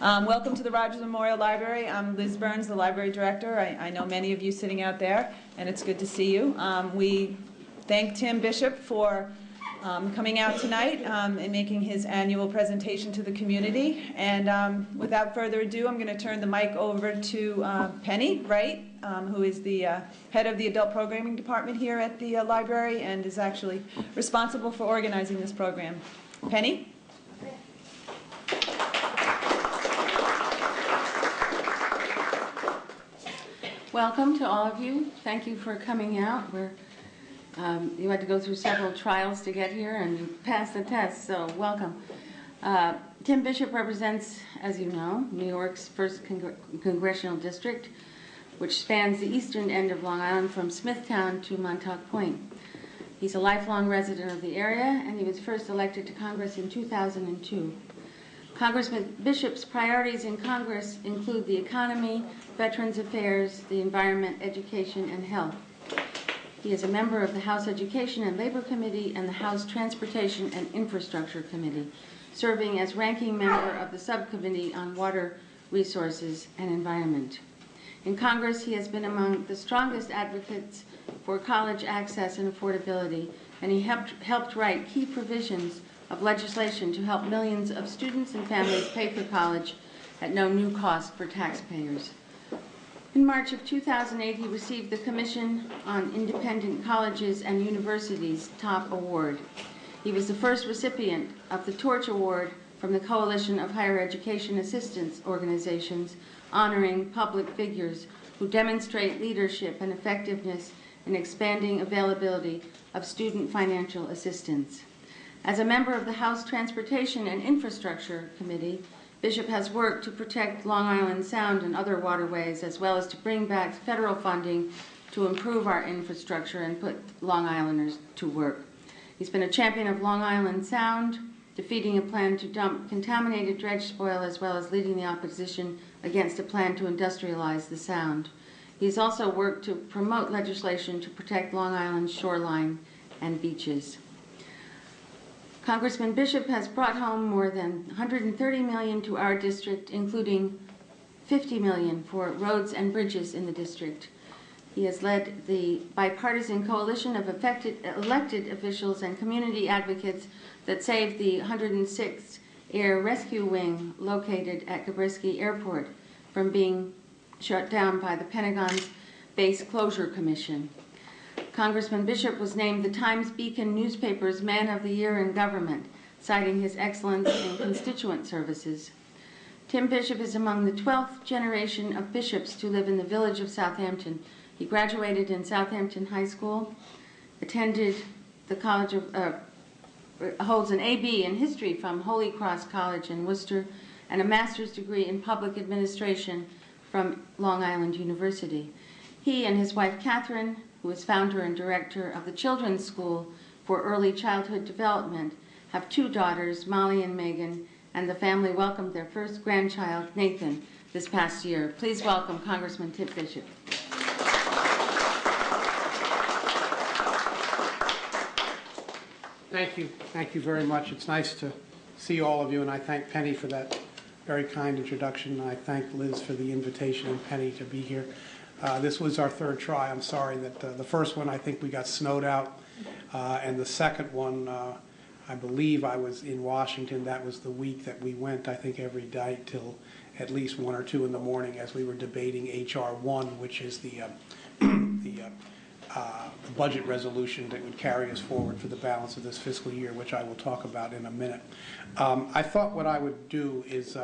Welcome to the Rogers Memorial Library. I'm Liz Burns, the library director. I know many of you sitting out there, and it's good to see you. We thank Tim Bishop for coming out tonight and making his annual presentation to the community. And without further ado, I'm going to turn the mic over to Penny Wright, who is the head of the Adult Programming Department here at the library and is actually responsible for organizing this program. Penny? Welcome to all of you. Thank you for coming out. You had to go through several trials to get here and you passed the test, so welcome. Tim Bishop represents, as you know, New York's 1st Congressional District, which spans the eastern end of Long Island from Smithtown to Montauk Point. He's a lifelong resident of the area, and he was first elected to Congress in 2002. Congressman Bishop's priorities in Congress include the economy, Veterans Affairs, the environment, education, and health. He is a member of the House Education and Labor Committee and the House Transportation and Infrastructure Committee, serving as ranking member of the Subcommittee on Water Resources and Environment. In Congress, he has been among the strongest advocates for college access and affordability, and he helped write key provisions of legislation to help millions of students and families pay for college at no new cost for taxpayers. In March of 2008, he received the Commission on Independent Colleges and Universities Top Award. He was the first recipient of the Torch Award from the Coalition of Higher Education Assistance Organizations, honoring public figures who demonstrate leadership and effectiveness in expanding availability of student financial assistance. As a member of the House Transportation and Infrastructure Committee, Bishop has worked to protect Long Island Sound and other waterways, as well as to bring back federal funding to improve our infrastructure and put Long Islanders to work. He's been a champion of Long Island Sound, defeating a plan to dump contaminated dredge spoil, as well as leading the opposition against a plan to industrialize the Sound. He's also worked to promote legislation to protect Long Island's shoreline and beaches. Congressman Bishop has brought home more than $130 million to our district, including $50 million for roads and bridges in the district. He has led the bipartisan coalition of elected officials and community advocates that saved the 106th Air Rescue Wing located at Gabrisky Airport from being shut down by the Pentagon's Base Closure Commission. Congressman Bishop was named the Times-Beacon newspaper's Man of the Year in Government, citing his excellence in constituent services. Tim Bishop is among the 12th generation of bishops to live in the village of Southampton. He graduated in Southampton High School, attended the College of, holds an A.B. in history from Holy Cross College in Worcester, and a master's degree in public administration from Long Island University. He and his wife Catherine, who is founder and director of the Children's School for Early Childhood Development, have 2 daughters, Molly and Megan, and the family welcomed their first grandchild, Nathan, this past year. Please welcome Congressman Tim Bishop. Thank you. Thank you very much. It's nice to see all of you, and I thank Penny for that very kind introduction. I thank Liz for the invitation and Penny to be here. This was our 3rd try. I'm sorry that the first one, I think we got snowed out, and the second one, I believe I was in Washington. That was the week that we went, I think, every day till at least 1 or 2 in the morning as we were debating H.R. 1, which is the budget resolution that would carry us forward for the balance of this fiscal year, which I will talk about in a minute. I thought what I would do is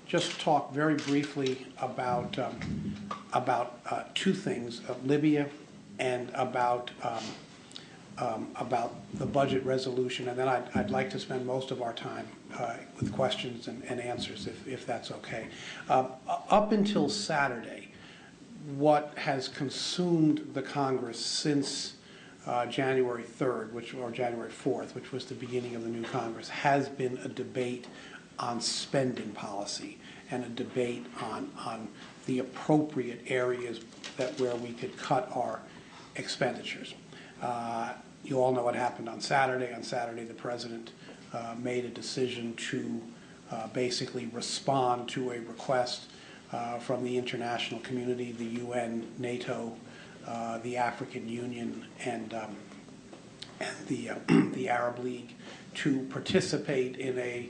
just talk very briefly about 2 things, Libya and about the budget resolution, and then I'd like to spend most of our time with questions and answers, if that's okay. Up until Saturday, what has consumed the Congress since January 3rd, or January 4th, which was the beginning of the new Congress, has been a debate on spending policy and a debate on the appropriate areas where we could cut our expenditures. You all know what happened on Saturday. On Saturday, the President made a decision to basically respond to a request from the international community, the UN, NATO, the African Union, and the Arab League to participate in a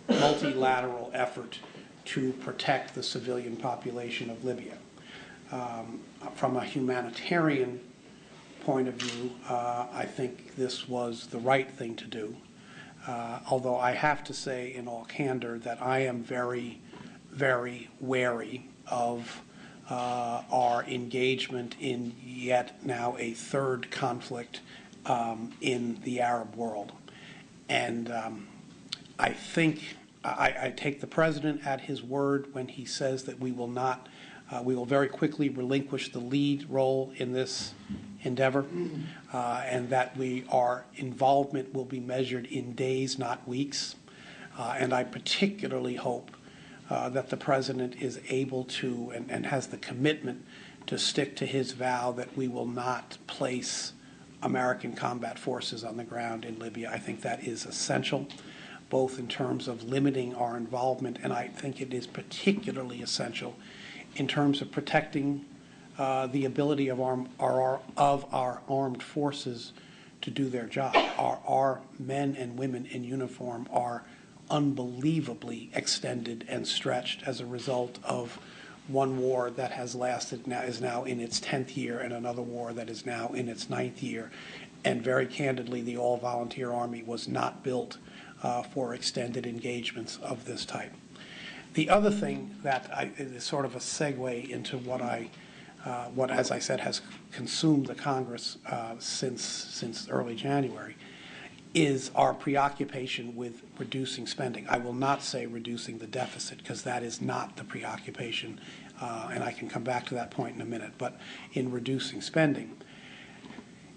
multilateral effort to protect the civilian population of Libya. From a humanitarian point of view, I think this was the right thing to do. Although I have to say in all candor that I am very, very wary of our engagement in yet now a third conflict in the Arab world. And I think I take the President at his word when he says that we will not, we will very quickly relinquish the lead role in this endeavor, and that our involvement will be measured in days, not weeks. And I particularly hope that the President is able to and has the commitment to stick to his vow that we will not place American combat forces on the ground in Libya. I think that is essential, both in terms of limiting our involvement, and I think it is particularly essential in terms of protecting the ability of our armed forces to do their job. Our men and women in uniform are unbelievably extended and stretched as a result of one war that has lasted is now in its 10th year, and another war that is now in its 9th year. And very candidly, the all-volunteer Army was not built for extended engagements of this type. The other thing that is sort of a segue into what, as I said, has consumed the Congress since early January, is our preoccupation with reducing spending. I will not say reducing the deficit, because that is not the preoccupation, and I can come back to that point in a minute, but in reducing spending.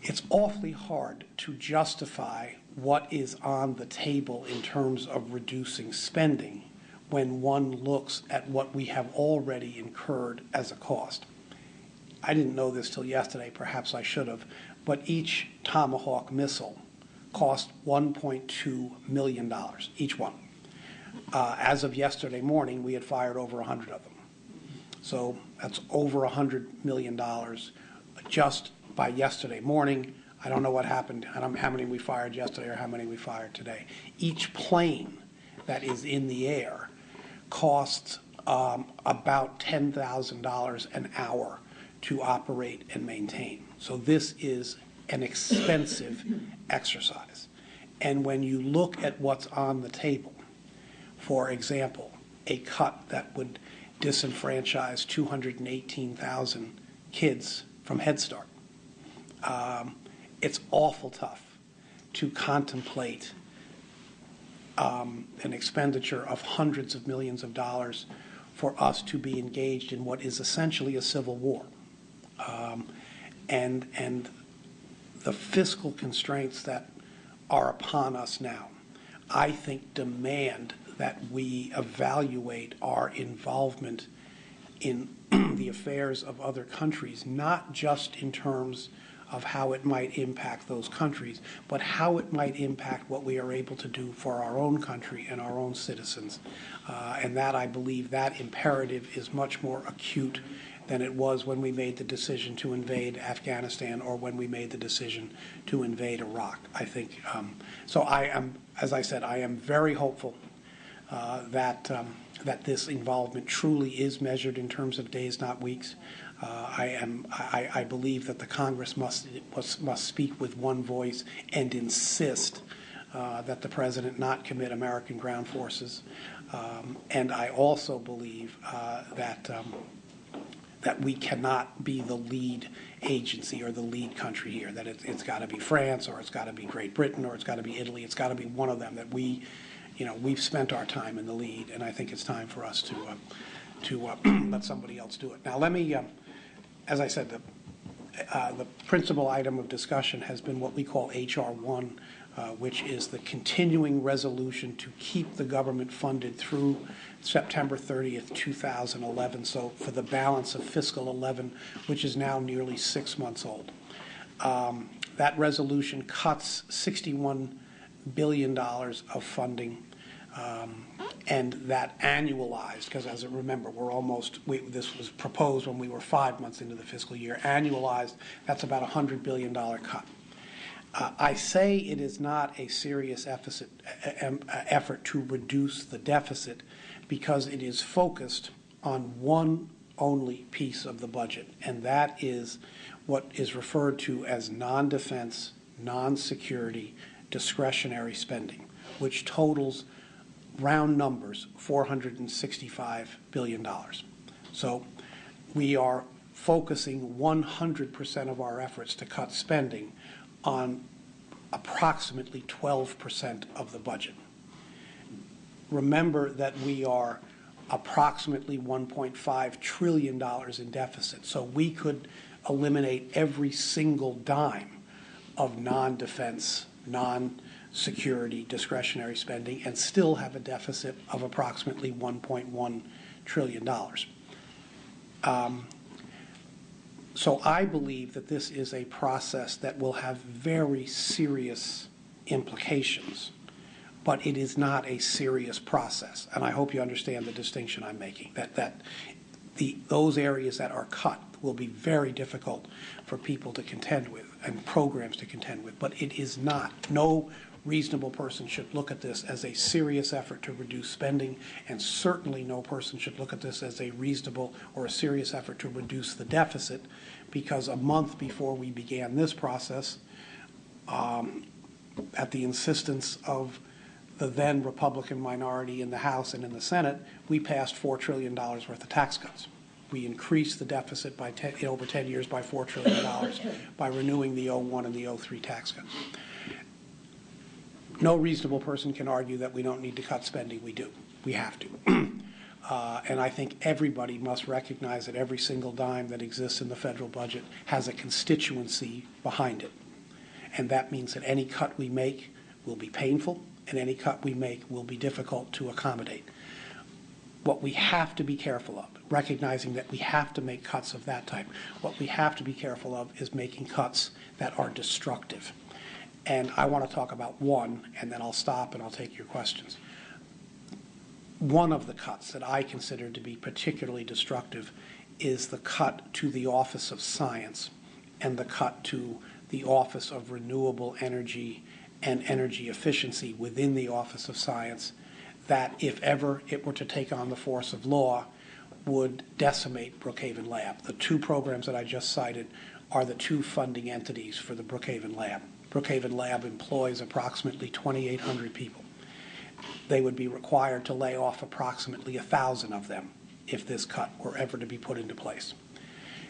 It's awfully hard to justify what is on the table in terms of reducing spending when one looks at what we have already incurred as a cost. I didn't know this till yesterday, perhaps I should have, but each Tomahawk missile cost $1.2 million, each one. As of yesterday morning, we had fired over 100 of them. So that's over $100 million just by yesterday morning. I don't know what happened. I don't know how many we fired yesterday or how many we fired today. Each plane that is in the air costs about $10,000 an hour to operate and maintain. So this is an expensive exercise. And when you look at what's on the table, for example, a cut that would disenfranchise 218,000 kids from Head Start, it's awful tough to contemplate an expenditure of hundreds of millions of dollars for us to be engaged in what is essentially a civil war. And the fiscal constraints that are upon us now, I think, demand that we evaluate our involvement in the affairs of other countries, not just in terms of how it might impact those countries, but how it might impact what we are able to do for our own country and our own citizens. And that, I believe, that imperative is much more acute than it was when we made the decision to invade Afghanistan or when we made the decision to invade Iraq. I think, so I am, as I said, I am very hopeful that this involvement truly is measured in terms of days, not weeks. I believe that the Congress must speak with one voice and insist that the President not commit American ground forces. And I also believe that we cannot be the lead agency or the lead country here, that it's got to be France, or it's got to be Great Britain, or it's got to be Italy. It's got to be one of them, that we've spent our time in the lead, and I think it's time for us to let somebody else do it. Now, let me, as I said, the principal item of discussion has been what we call H.R. 1, which is the continuing resolution to keep the government funded through September 30th, 2011, so for the balance of fiscal 11, which is now nearly 6 months old. That resolution cuts $61 billion of funding And that annualized, because as I remember, this was proposed when we were 5 months into the fiscal year, annualized, that's about a $100 billion cut. I say it is not a serious effort to reduce the deficit because it is focused on one only piece of the budget, and that is what is referred to as non-defense, non-security, discretionary spending, which totals, round numbers, $465 billion. So we are focusing 100% of our efforts to cut spending on approximately 12% of the budget. Remember that we are approximately $1.5 trillion in deficit, so we could eliminate every single dime of non-defense, non-security discretionary spending and still have a deficit of approximately $1.1 trillion. So I believe that this is a process that will have very serious implications, but it is not a serious process. And I hope you understand the distinction I'm making, that those areas that are cut will be very difficult for people to contend with and programs to contend with, but it is not. No reasonable person should look at this as a serious effort to reduce spending, and certainly no person should look at this as a reasonable or a serious effort to reduce the deficit, because a month before we began this process, at the insistence of the then Republican minority in the House and in the Senate, we passed $4 trillion worth of tax cuts. We increased the deficit by over 10 years by $4 trillion by renewing the 01 and the 03 tax cuts. No reasonable person can argue that we don't need to cut spending. We do. We have to. And I think everybody must recognize that every single dime that exists in the federal budget has a constituency behind it. And that means that any cut we make will be painful, and any cut we make will be difficult to accommodate. What we have to be careful of, recognizing that we have to make cuts of that type, what we have to be careful of is making cuts that are destructive. And I want to talk about one, and then I'll stop and I'll take your questions. One of the cuts that I consider to be particularly destructive is the cut to the Office of Science and the cut to the Office of Renewable Energy and Energy Efficiency within the Office of Science, that if ever it were to take on the force of law, would decimate Brookhaven Lab. The two programs that I just cited are the two funding entities for the Brookhaven Lab. Brookhaven Lab employs approximately 2,800 people. They would be required to lay off approximately 1,000 of them if this cut were ever to be put into place.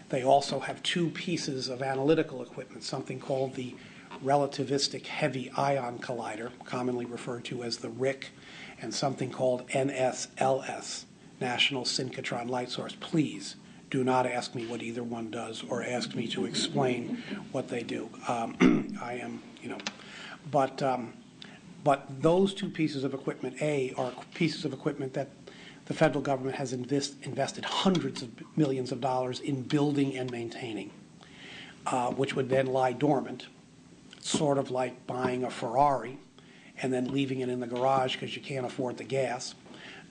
They also have two pieces of analytical equipment, something called the Relativistic Heavy Ion Collider, commonly referred to as the RIC, and something called NSLS, National Synchrotron Light Source. Please do not ask me what either one does or ask me to explain what they do. I am, but those two pieces of equipment, are pieces of equipment that the federal government has invested hundreds of millions of dollars in building and maintaining, which would then lie dormant, sort of like buying a Ferrari and then leaving it in the garage because you can't afford the gas.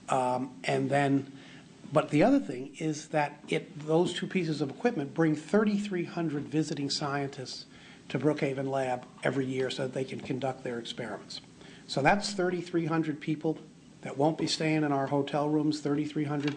But the other thing is that those two pieces of equipment bring 3,300 visiting scientists to Brookhaven Lab every year so that they can conduct their experiments. So that's 3,300 people that won't be staying in our hotel rooms, 3,300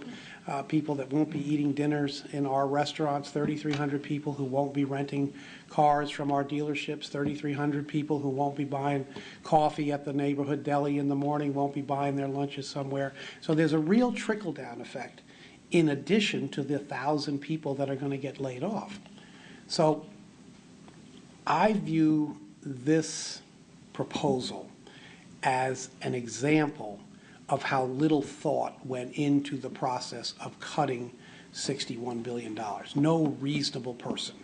people that won't be eating dinners in our restaurants, 3,300 people who won't be renting cars from our dealerships, 3,300 people who won't be buying coffee at the neighborhood deli in the morning, won't be buying their lunches somewhere. So there's a real trickle-down effect in addition to the 1,000 people that are going to get laid off. So I view this proposal as an example of how little thought went into the process of cutting $61 billion. No reasonable person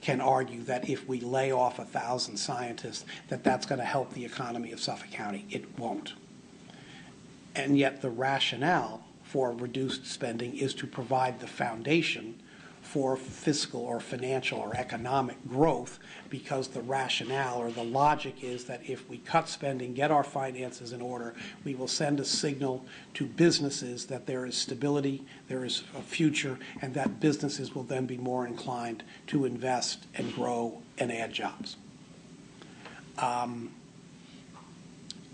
can argue that if we lay off 1,000 scientists, that that's going to help the economy of Suffolk County. It won't. And yet the rationale for reduced spending is to provide the foundation for fiscal or financial or economic growth, because the rationale or the logic is that if we cut spending, get our finances in order, we will send a signal to businesses that there is stability, there is a future, and that businesses will then be more inclined to invest and grow and add jobs.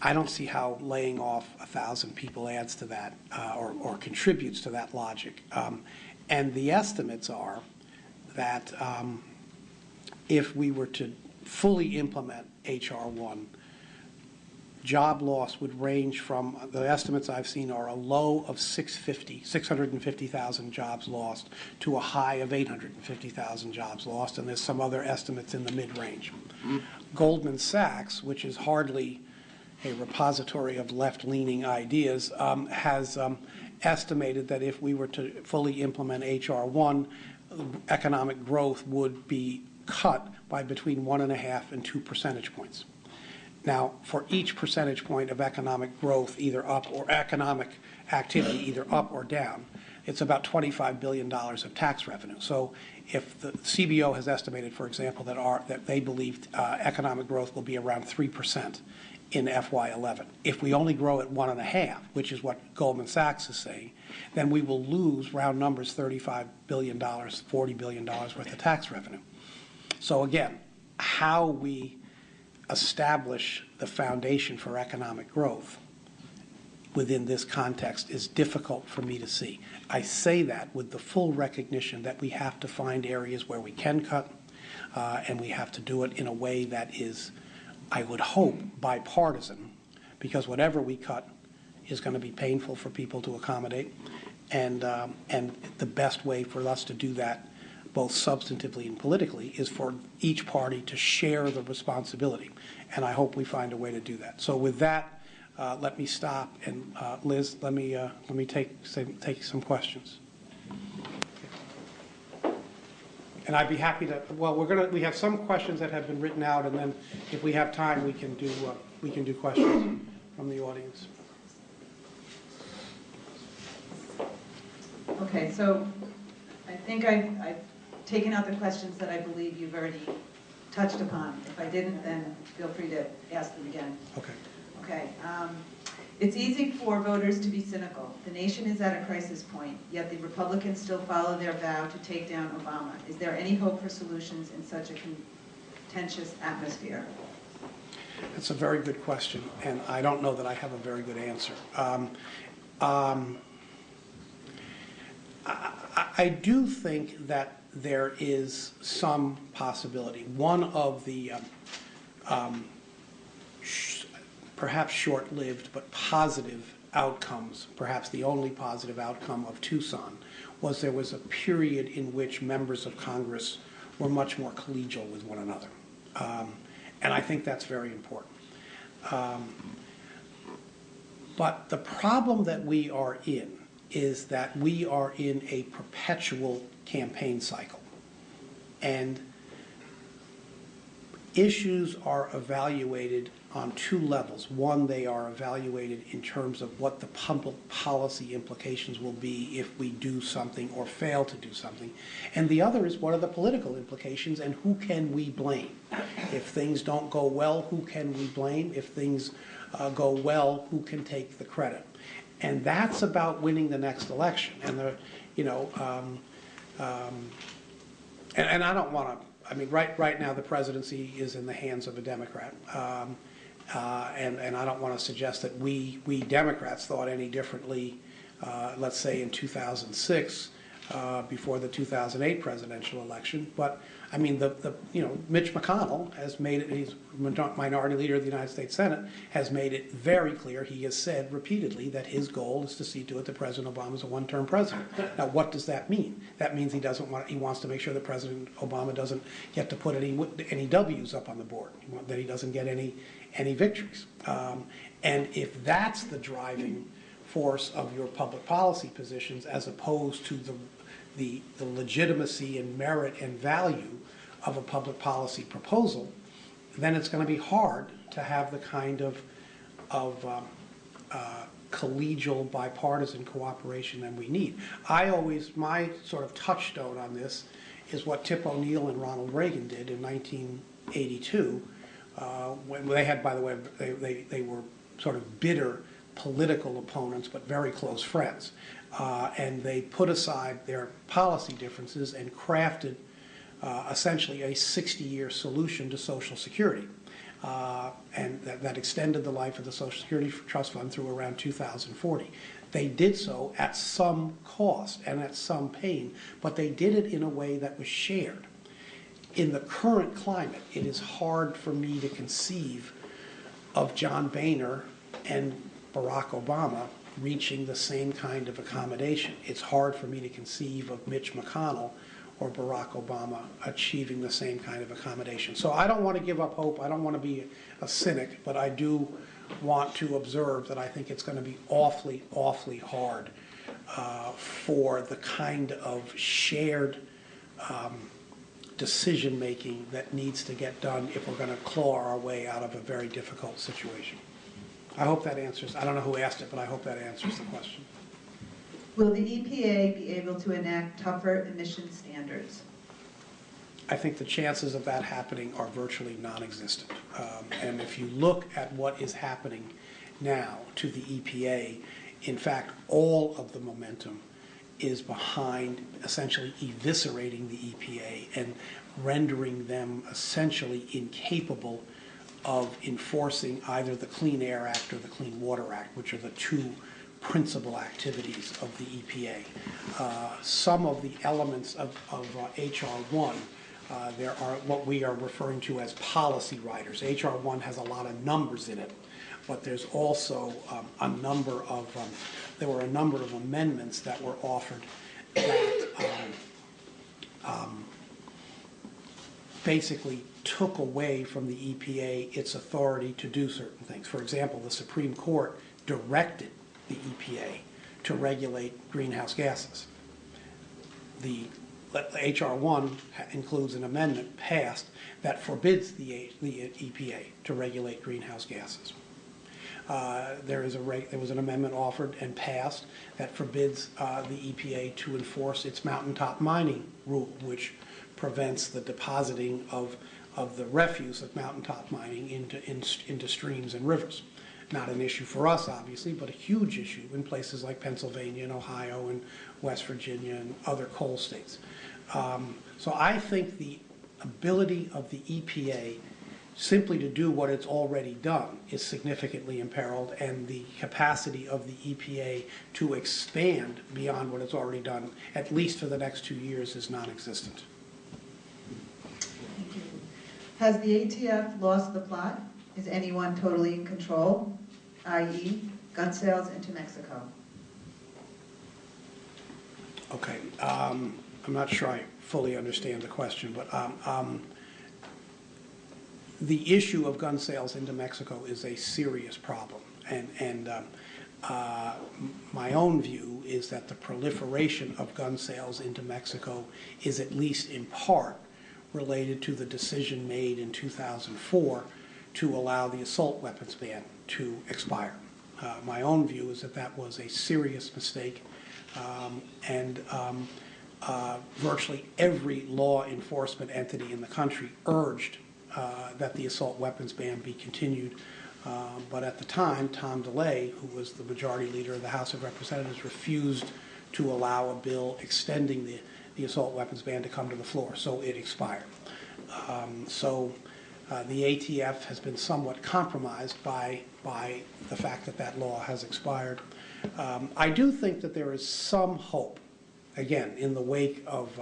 I don't see how laying off 1,000 people adds to that or contributes to that logic. And the estimates are that if we were to fully implement H.R. 1, job loss would range from, the estimates I've seen are a low of 650,000 jobs lost to a high of 850,000 jobs lost, and there's some other estimates in the mid-range. Goldman Sachs, which is hardly a repository of left-leaning ideas, has estimated that if we were to fully implement H.R. 1, economic growth would be cut by between 1.5 and 2 percentage points. Now, for each percentage point of economic growth, either up or economic activity, either up or down, it's about $25 billion of tax revenue. So if the CBO has estimated, for example, that they believe economic growth will be around 3% in FY11. If we only grow at 1.5, which is what Goldman Sachs is saying, then we will lose, round numbers, $35 billion, $40 billion worth of tax revenue. So again, how we establish the foundation for economic growth within this context is difficult for me to see. I say that with the full recognition that we have to find areas where we can cut, and we have to do it in a way that is, I would hope, bipartisan, because whatever we cut is going to be painful for people to accommodate, and the best way for us to do that, both substantively and politically, is for each party to share the responsibility, and I hope we find a way to do that. So with that, let me stop, and Liz, let me take some questions. And I'd be happy to. Well, we have some questions that have been written out, and then if we have time, we can do questions from the audience. Okay, so I think I've taken out the questions that I believe you've already touched upon. If I didn't, then feel free to ask them again. Okay. Okay. It's easy for voters to be cynical. The nation is at a crisis point, yet the Republicans still follow their vow to take down Obama. Is there any hope for solutions in such a contentious atmosphere? That's a very good question, and I don't know that I have a very good answer. I do think that there is some possibility. One of the perhaps short-lived but positive outcomes, perhaps the only positive outcome of Tucson, was there was a period in which members of Congress were much more collegial with one another. And I think that's very important. But the problem that we are in is that we are in a perpetual campaign cycle. And issues are evaluated on two levels. One, they are evaluated in terms of what the public policy implications will be if we do something or fail to do something. And the other is, what are the political implications and who can we blame? If things don't go well, who can we blame? If things go well, who can take the credit? And that's about winning the next election. And and I don't want to. I mean, right now the presidency is in the hands of a Democrat, and I don't want to suggest that we Democrats thought any differently. Let's say in 2006, before the 2008 presidential election. But I mean, Mitch McConnell has made it. He's minority leader of the United States Senate, has made it very clear. He has said repeatedly that his goal is to see to it that President Obama is a one-term president. Now, what does that mean? That means he doesn't want. He wants to make sure that President Obama doesn't get to put any W's up on the board. That he doesn't get any victories. And if that's the driving force of your public policy positions, as opposed to the legitimacy and merit and value of a public policy proposal, then it's going to be hard to have the kind of collegial, bipartisan cooperation than we need. My sort of touchstone on this is what Tip O'Neill and Ronald Reagan did in 1982, when they had, by the way, they were sort of bitter political opponents, but very close friends. And they put aside their policy differences and crafted essentially a 60-year solution to Social Security. And that extended the life of the Social Security Trust Fund through around 2040. They did so at some cost and at some pain, but they did it in a way that was shared. In the current climate, it is hard for me to conceive of John Boehner and Barack Obama reaching the same kind of accommodation. It's hard for me to conceive of Mitch McConnell or Barack Obama achieving the same kind of accommodation. So I don't want to give up hope. I don't want to be a cynic, but I do want to observe that I think it's going to be awfully, awfully hard for the kind of shared decision-making that needs to get done if we're going to claw our way out of a very difficult situation. I hope that answers. I don't know who asked it, but I hope that answers the question. Will the EPA be able to enact tougher emission standards? I think the chances of that happening are virtually non-existent. And if you look at what is happening now to the EPA, in fact, all of the momentum is behind essentially eviscerating the EPA and rendering them essentially incapable of enforcing either the Clean Air Act or the Clean Water Act, which are the two principal activities of the EPA. Some of the elements of H.R. 1, there are what we are referring to as policy riders. H.R. 1 has a lot of numbers in it, but there's also there were a number of amendments that were offered that basically took away from the EPA its authority to do certain things. For example, the Supreme Court directed the EPA to regulate greenhouse gases. The H.R. 1 includes an amendment passed that forbids the EPA to regulate greenhouse gases. There was an amendment offered and passed that forbids the EPA to enforce its mountaintop mining rule, which prevents the depositing of the refuse of mountaintop mining into streams and rivers. Not an issue for us, obviously, but a huge issue in places like Pennsylvania and Ohio and West Virginia and other coal states. So I think the ability of the EPA simply to do what it's already done is significantly imperiled, and the capacity of the EPA to expand beyond what it's already done, at least for the next 2 years, is non-existent. Thank you. Has the ATF lost the plot? Is anyone totally in control, i.e. gun sales into Mexico? Okay, I'm not sure I fully understand the question, but the issue of gun sales into Mexico is a serious problem, and my own view is that the proliferation of gun sales into Mexico is at least in part related to the decision made in 2004 to allow the assault weapons ban to expire. My own view is that that was a serious mistake, and virtually every law enforcement entity in the country urged that the assault weapons ban be continued. But at the time, Tom DeLay, who was the majority leader of the House of Representatives, refused to allow a bill extending the assault weapons ban to come to the floor, so it expired. The ATF has been somewhat compromised by the fact that that law has expired. I do think that there is some hope, again, in the wake of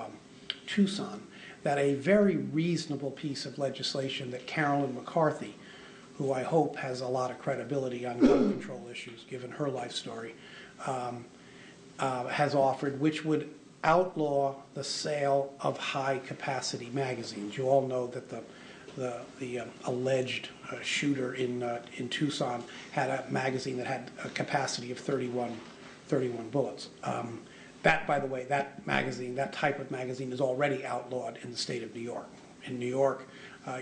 Tucson, that a very reasonable piece of legislation that Carolyn McCarthy, who I hope has a lot of credibility on gun control issues, given her life story, has offered, which would outlaw the sale of high-capacity magazines. You all know that the alleged shooter in Tucson had a magazine that had a capacity of 31 bullets. That, by the way, that magazine, that type of magazine, is already outlawed in the state of New York. In New York,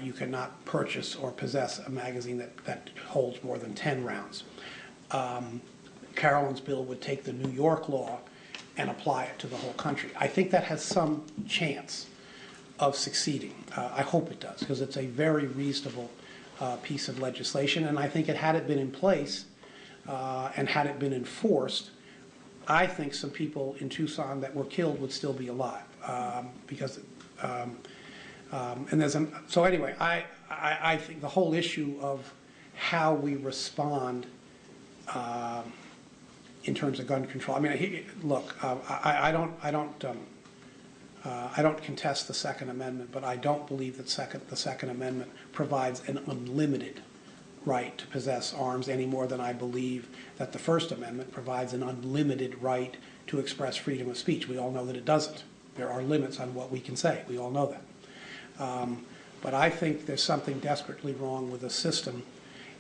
you cannot purchase or possess a magazine that holds more than 10 rounds. Carolyn's bill would take the New York law and apply it to the whole country. I think that has some chance of succeeding. I hope it does, because it's a very reasonable piece of legislation, and I think had it been in place and had it been enforced, I think some people in Tucson that were killed would still be alive. So anyway, I think the whole issue of how we respond in terms of gun control. I mean, look, I don't contest the Second Amendment, but I don't believe that the Second Amendment provides an unlimited right to possess arms any more than I believe that the First Amendment provides an unlimited right to express freedom of speech. We all know that it doesn't. There are limits on what we can say. We all know that. But I think there's something desperately wrong with a system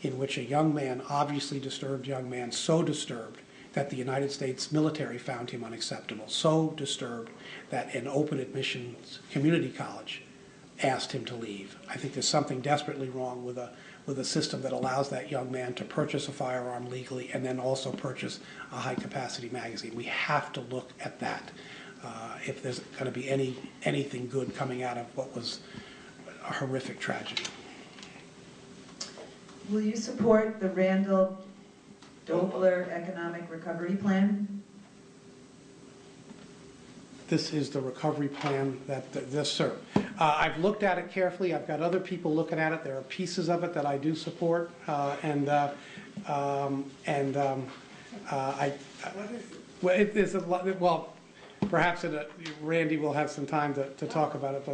in which a young man, obviously disturbed young man, so disturbed that the United States military found him unacceptable, so disturbed that an open admissions community college asked him to leave. I think there's something desperately wrong with a system that allows that young man to purchase a firearm legally and then also purchase a high-capacity magazine. We have to look at that if there's going to be anything good coming out of what was a horrific tragedy. Will you support the Randall Dobler Economic Recovery Plan? This is the recovery plan yes, sir. I've looked at it carefully. I've got other people looking at it. There are pieces of it that I do support, there's a lot. Well, perhaps Randy will have some time to talk about it,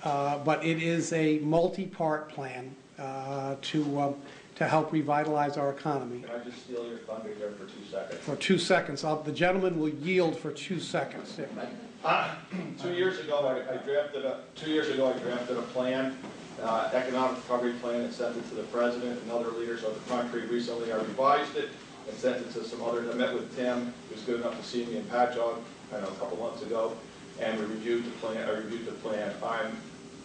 but it is a multi-part plan to help revitalize our economy. Can I just steal your thunder here for 2 seconds? For 2 seconds. The gentleman will yield for 2 seconds. 2 years ago, I drafted a plan, economic recovery plan, and sent it to the president and other leaders of the country. Recently, I revised it and sent it to some others. I met with Tim, who was good enough to see me in Patchogue, a couple months ago, and we reviewed the plan. I reviewed the plan. I'm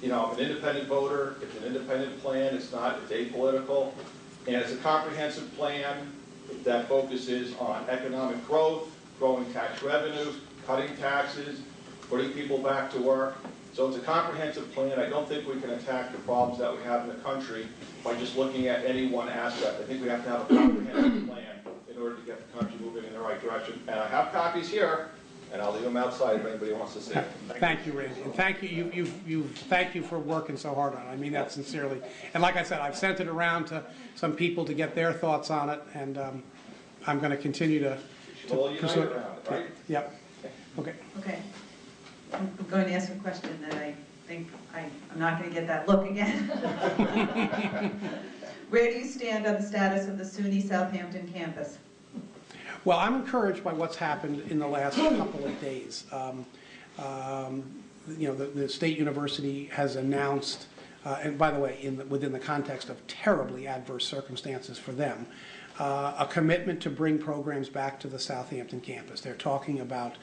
an independent voter. It's an independent plan. It's apolitical. And it's a comprehensive plan that focuses on economic growth, growing tax revenues, cutting taxes, putting people back to work. So it's a comprehensive plan. I don't think we can attack the problems that we have in the country by just looking at any one aspect. I think we have to have a comprehensive plan in order to get the country moving in the right direction. And I have copies here, and I'll leave them outside if anybody wants to see them. Thank you, Randy. And thank you, thank you for working so hard on it. I mean that sincerely. And like I said, I've sent it around to some people to get their thoughts on it, and I'm going to continue to pursue it. Around it, right? Yep. Okay. Okay. I'm going to ask a question that I think I'm not going to get that look again. Where do you stand on the status of the SUNY Southampton campus? Well, I'm encouraged by what's happened in the last couple of days. The State University has announced, and by the way, within the context of terribly adverse circumstances for them, a commitment to bring programs back to the Southampton campus. They're talking about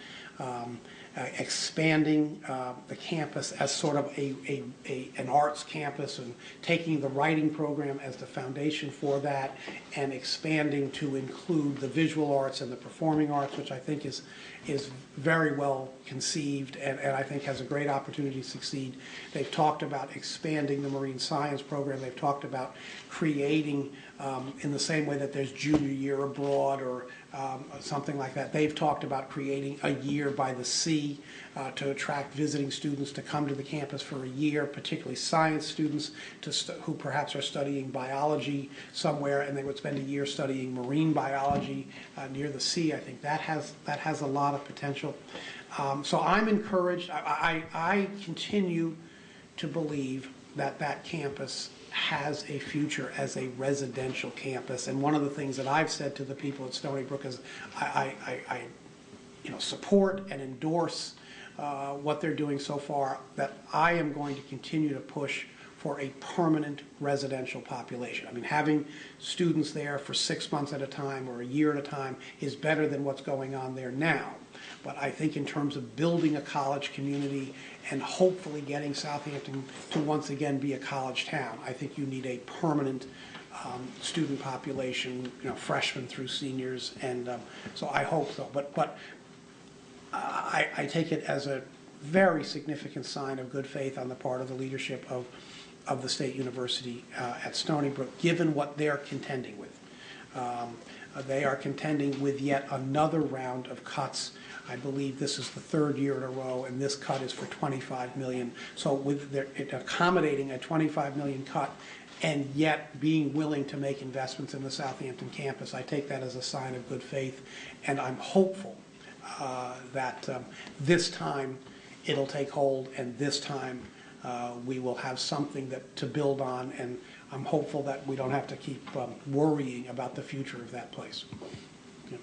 expanding the campus as sort of an arts campus and taking the writing program as the foundation for that and expanding to include the visual arts and the performing arts, which I think is very well conceived and I think has a great opportunity to succeed. They've talked about expanding the marine science program. They've talked about creating, in the same way that there's junior year abroad or something like that, they've talked about creating a year by the sea to attract visiting students to come to the campus for a year, particularly science students who perhaps are studying biology somewhere and they would spend a year studying marine biology near the sea. I think that has a lot of potential. So I'm encouraged. I continue to believe that campus has a future as a residential campus. And one of the things that I've said to the people at Stony Brook is I support and endorse what they're doing so far, that I am going to continue to push for a permanent residential population. I mean, having students there for 6 months at a time or a year at a time is better than what's going on there now. But I think in terms of building a college community and hopefully getting Southampton to once again be a college town, I think you need a permanent student population, freshmen through seniors, and so I hope so. But I take it as a very significant sign of good faith on the part of the leadership of the State University at Stony Brook, given what they're contending with. They are contending with yet another round of cuts. I believe this is the third year in a row, and this cut is for $25 million. So with it accommodating a $25 million cut and yet being willing to make investments in the Southampton campus, I take that as a sign of good faith, and I'm hopeful that this time it'll take hold, and this time we will have something to build on, and I'm hopeful that we don't have to keep worrying about the future of that place. Yeah.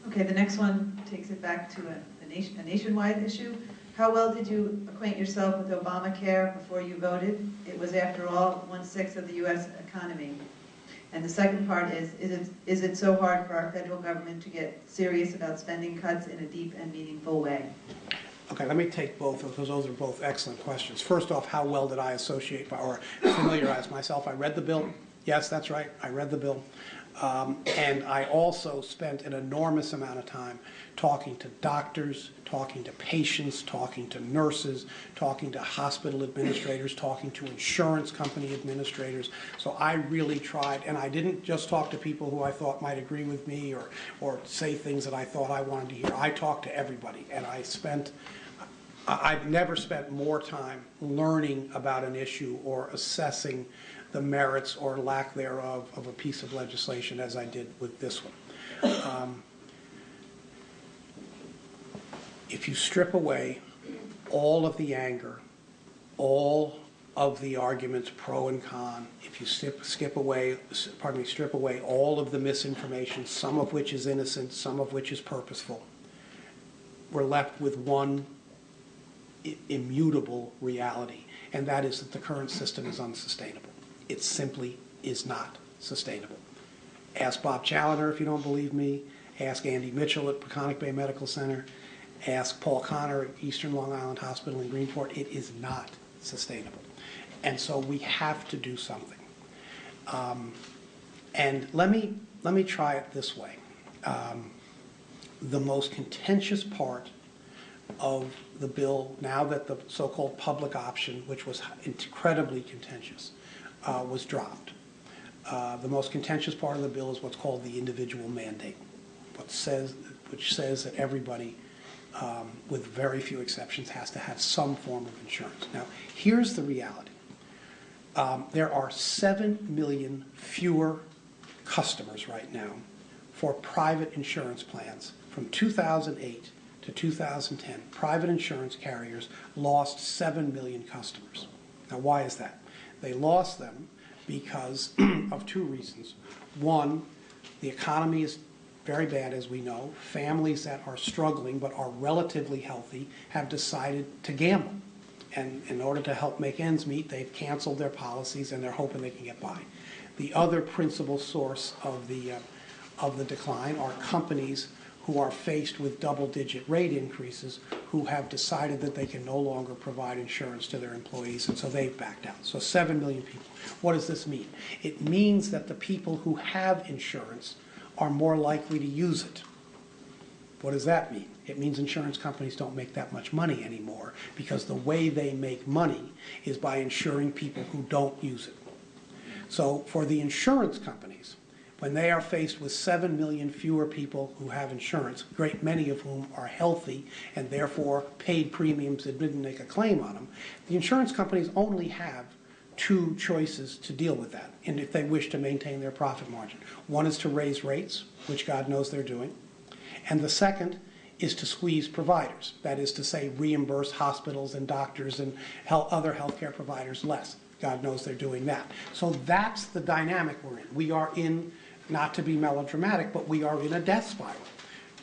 Okay, the next one takes it back to a nationwide issue. How well did you acquaint yourself with Obamacare before you voted? It was, after all, 1/6 of the U.S. economy. And the second part is it so hard for our federal government to get serious about spending cuts in a deep and meaningful way? Okay, let me take both of those. Those are both excellent questions. First off, how well did I associate or familiarize myself? I read the bill. Yes, that's right. I read the bill. And I also spent an enormous amount of time talking to doctors, talking to patients, talking to nurses, talking to hospital administrators, talking to insurance company administrators. So I really tried, and I didn't just talk to people who I thought might agree with me or say things that I thought I wanted to hear. I talked to everybody, and I've never spent more time learning about an issue or assessing the merits or lack thereof of a piece of legislation as I did with this one. If you strip away all of the anger, all of the arguments pro and con, if you strip away all of the misinformation, some of which is innocent, some of which is purposeful, we're left with one immutable reality, and that is that the current system is unsustainable. It simply is not sustainable. Ask Bob Challoner if you don't believe me. Ask Andy Mitchell at Peconic Bay Medical Center. Ask Paul Connor at Eastern Long Island Hospital in Greenport. It is not sustainable. And so we have to do something. And let me try it this way. The most contentious part of the bill, now that the so-called public option, which was incredibly contentious, was dropped. The most contentious part of the bill is what's called the individual mandate, which says that everybody, with very few exceptions, has to have some form of insurance. Now, here's the reality. There are 7 million fewer customers right now for private insurance plans. From 2008 to 2010, private insurance carriers lost 7 million customers. Now, why is that? They lost them because of two reasons. One, the economy is very bad, as we know. Families that are struggling but are relatively healthy have decided to gamble. And in order to help make ends meet, they've canceled their policies and they're hoping they can get by. The other principal source of the decline are companies who are faced with double-digit rate increases, who have decided that they can no longer provide insurance to their employees, and so they've backed out. So 7 million people. What does this mean? It means that the people who have insurance are more likely to use it. What does that mean? It means insurance companies don't make that much money anymore, because the way they make money is by insuring people who don't use it. So for the insurance companies, when they are faced with 7 million fewer people who have insurance, a great many of whom are healthy and therefore paid premiums that didn't make a claim on them, the insurance companies only have two choices to deal with that, and if they wish to maintain their profit margin. One is to raise rates, which God knows they're doing, and the second is to squeeze providers. That is to say, reimburse hospitals and doctors and other healthcare providers less. God knows they're doing that. So that's the dynamic we're in. We are in, not to be melodramatic, but we are in a death spiral.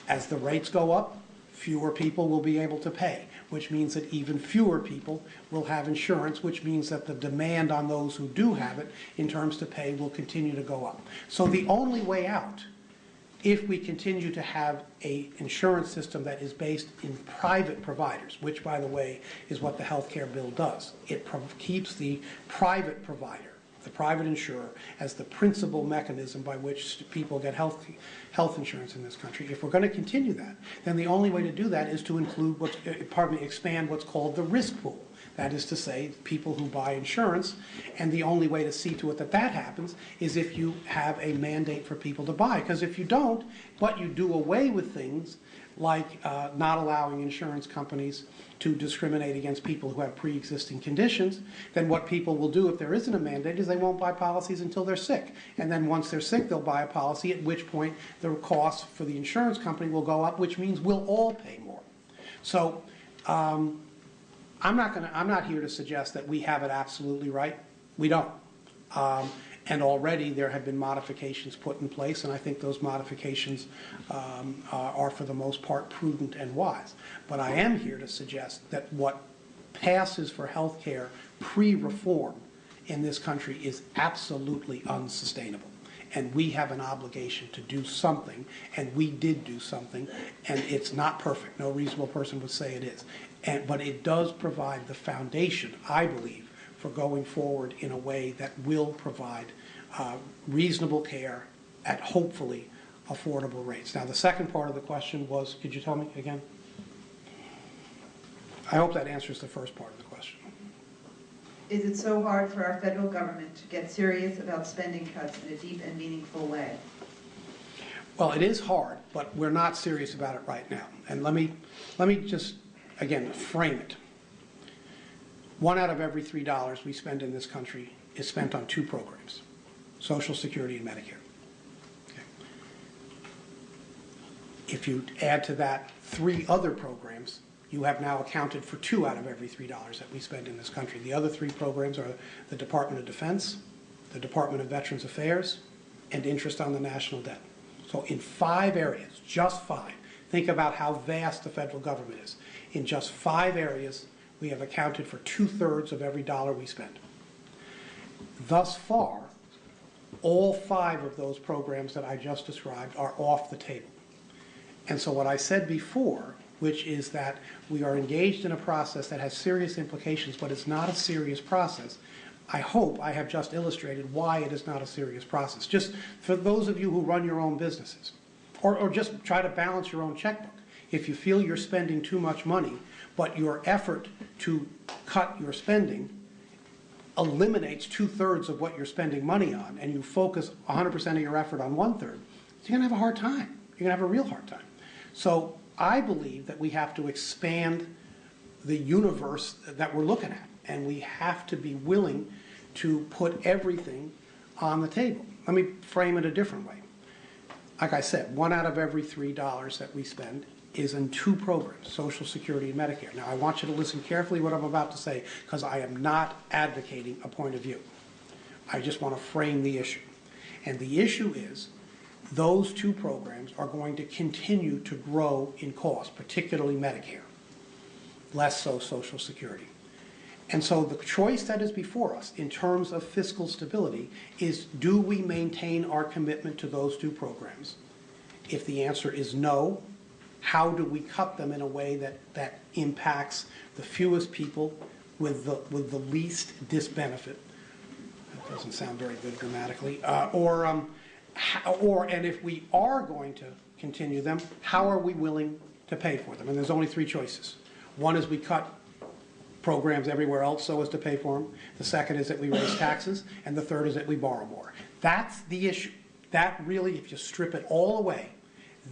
As the rates go up, fewer people will be able to pay, which means that even fewer people will have insurance, which means that the demand on those who do have it in terms to pay will continue to go up. So the only way out, if we continue to have an insurance system that is based in private providers, which, by the way, is what the health care bill does. It keeps the private provider, the private insurer, as the principal mechanism by which people get health insurance in this country. If we're going to continue that, then the only way to do that is to include expand what's called the risk pool. That is to say, people who buy insurance, and the only way to see to it that that happens is if you have a mandate for people to buy. Because if you don't, but you do away with things like not allowing insurance companies to discriminate against people who have pre-existing conditions, then what people will do if there isn't a mandate is they won't buy policies until they're sick. And then once they're sick, they'll buy a policy, at which point the cost for the insurance company will go up, which means we'll all pay more. So I'm not here to suggest that we have it absolutely right. We don't. And already there have been modifications put in place, and I think those modifications are for the most part prudent and wise. But I am here to suggest that what passes for health care pre-reform in this country is absolutely unsustainable. And we have an obligation to do something, and we did do something, and it's not perfect. No reasonable person would say it is. But it does provide the foundation, I believe, for going forward in a way that will provide reasonable care at hopefully affordable rates. Now, the second part of the question was, could you tell me again? I hope that answers the first part of the question. Is it so hard for our federal government to get serious about spending cuts in a deep and meaningful way? Well, it is hard, but we're not serious about it right now. And let me just, again, frame it. 1 out of every $3 we spend in this country is spent on 2 programs, Social Security and Medicare. Okay. If you add to that 3 other programs, you have now accounted for 2 out of every $3 that we spend in this country. The other 3 programs are the Department of Defense, the Department of Veterans Affairs, and interest on the national debt. So in 5 areas, just 5, think about how vast the federal government is. In just 5 areas, we have accounted for 2/3 of every dollar we spend. Thus far, all 5 of those programs that I just described are off the table. And so what I said before, which is that we are engaged in a process that has serious implications, but it's not a serious process, I hope I have just illustrated why it is not a serious process. Just for those of you who run your own businesses, or just try to balance your own checkbook. If you feel you're spending too much money, but your effort to cut your spending eliminates 2/3 of what you're spending money on, and you focus 100% of your effort on 1/3, you're going to have a hard time. You're going to have a real hard time. So I believe that we have to expand the universe that we're looking at, and we have to be willing to put everything on the table. Let me frame it a different way. Like I said, 1 out of every $3 that we spend is in 2 programs, Social Security and Medicare. Now, I want you to listen carefully what I'm about to say, because I am not advocating a point of view. I just want to frame the issue. And the issue is those 2 programs are going to continue to grow in cost, particularly Medicare, less so Social Security. And so the choice that is before us in terms of fiscal stability is, do we maintain our commitment to those 2 programs? If the answer is no, how do we cut them in a way that impacts the fewest people with the least disbenefit? That doesn't sound very good grammatically. And if we are going to continue them, how are we willing to pay for them? And there's only 3 choices. One is we cut programs everywhere else so as to pay for them. The second is that we raise taxes. And the third is that we borrow more. That's the issue. That really, if you strip it all away,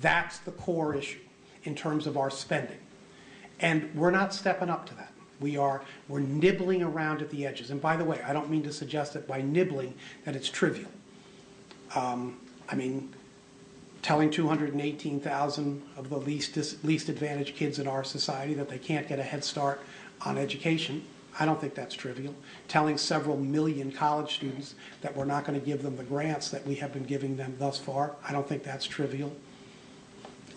that's the core issue in terms of our spending. And we're not stepping up to that. We're nibbling around at the edges. And by the way, I don't mean to suggest that by nibbling that it's trivial. I mean, telling 218,000 of the least advantaged kids in our society that they can't get a head start on education, I don't think that's trivial. Telling several million college students that we're not going to give them the grants that we have been giving them thus far, I don't think that's trivial.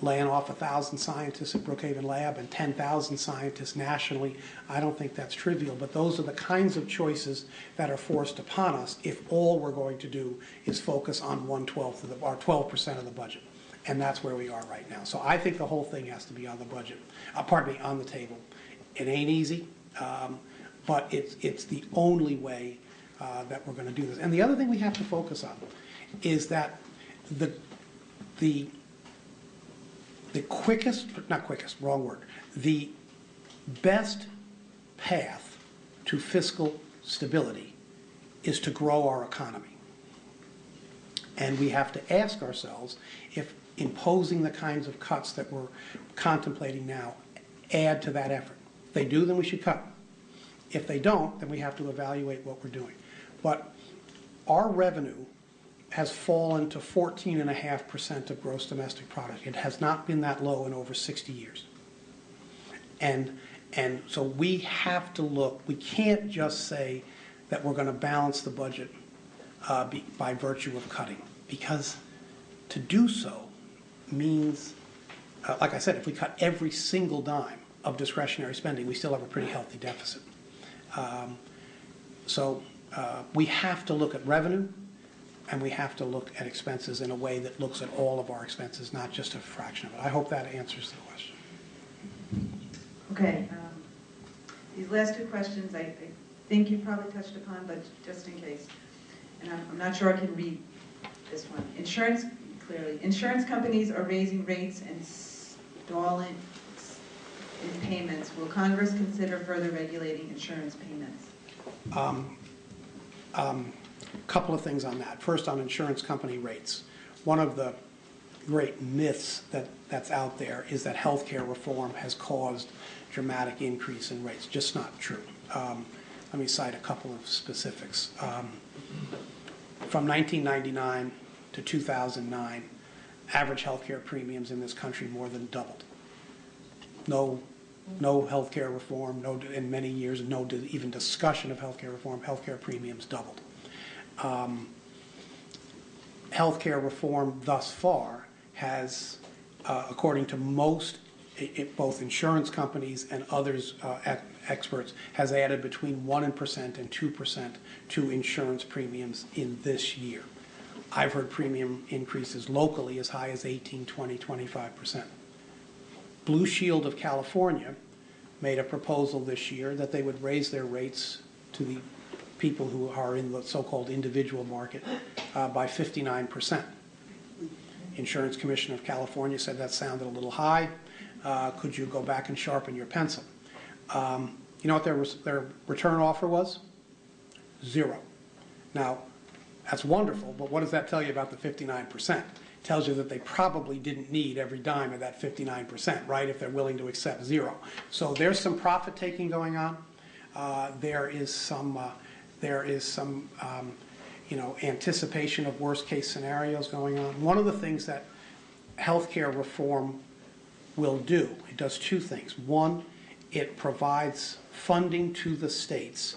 Laying off 1,000 scientists at Brookhaven Lab and 10,000 scientists nationally, I don't think that's trivial. But those are the kinds of choices that are forced upon us if all we're going to do is focus on 1/12 of or 12% of the budget. And that's where we are right now. So I think the whole thing has to be on the budget, on the table. It ain't easy, but it's the only way that we're going to do this. And the other thing we have to focus on is that the quickest, not quickest, wrong word, the best path to fiscal stability is to grow our economy. And we have to ask ourselves if imposing the kinds of cuts that we're contemplating now add to that effort. If they do, then we should cut. If they don't, then we have to evaluate what we're doing. But our revenue has fallen to 14.5% of gross domestic product. It has not been that low in over 60 years. And so we have to look, we can't just say that we're going to balance the budget by virtue of cutting, because to do so means, like I said, if we cut every single dime of discretionary spending, we still have a pretty healthy deficit. So we have to look at revenue, and we have to look at expenses in a way that looks at all of our expenses, not just a fraction of it. I hope that answers the question. Okay. These last two questions I think you probably touched upon, but just in case. And I'm not sure I can read this one. Insurance, clearly. Insurance companies are raising rates and stalling in payments. Will Congress consider further regulating insurance payments? Couple of things on that. First, on insurance company rates. One of the great myths that's out there is that healthcare reform has caused dramatic increase in rates. Just not true. Let me cite a couple of specifics. From 1999 to 2009, average healthcare premiums in this country more than doubled. No healthcare reform, in many years, no even discussion of healthcare reform, healthcare premiums doubled. Healthcare reform thus far has, according to most, both insurance companies and others, experts, has added between 1% and 2% to insurance premiums in this year. I've heard premium increases locally as high as 18, 20, 25%. Blue Shield of California made a proposal this year that they would raise their rates to the people who are in the so-called individual market by 59%. Insurance Commission of California said that sounded a little high. Could you go back and sharpen your pencil? You know what their return offer was? 0. Now, that's wonderful, but what does that tell you about the 59%? It tells you that they probably didn't need every dime of that 59%, right, if they're willing to accept 0. So there's some profit-taking going on. There is some anticipation of worst-case scenarios going on. One of the things that healthcare reform will do, it does two things. One, it provides funding to the states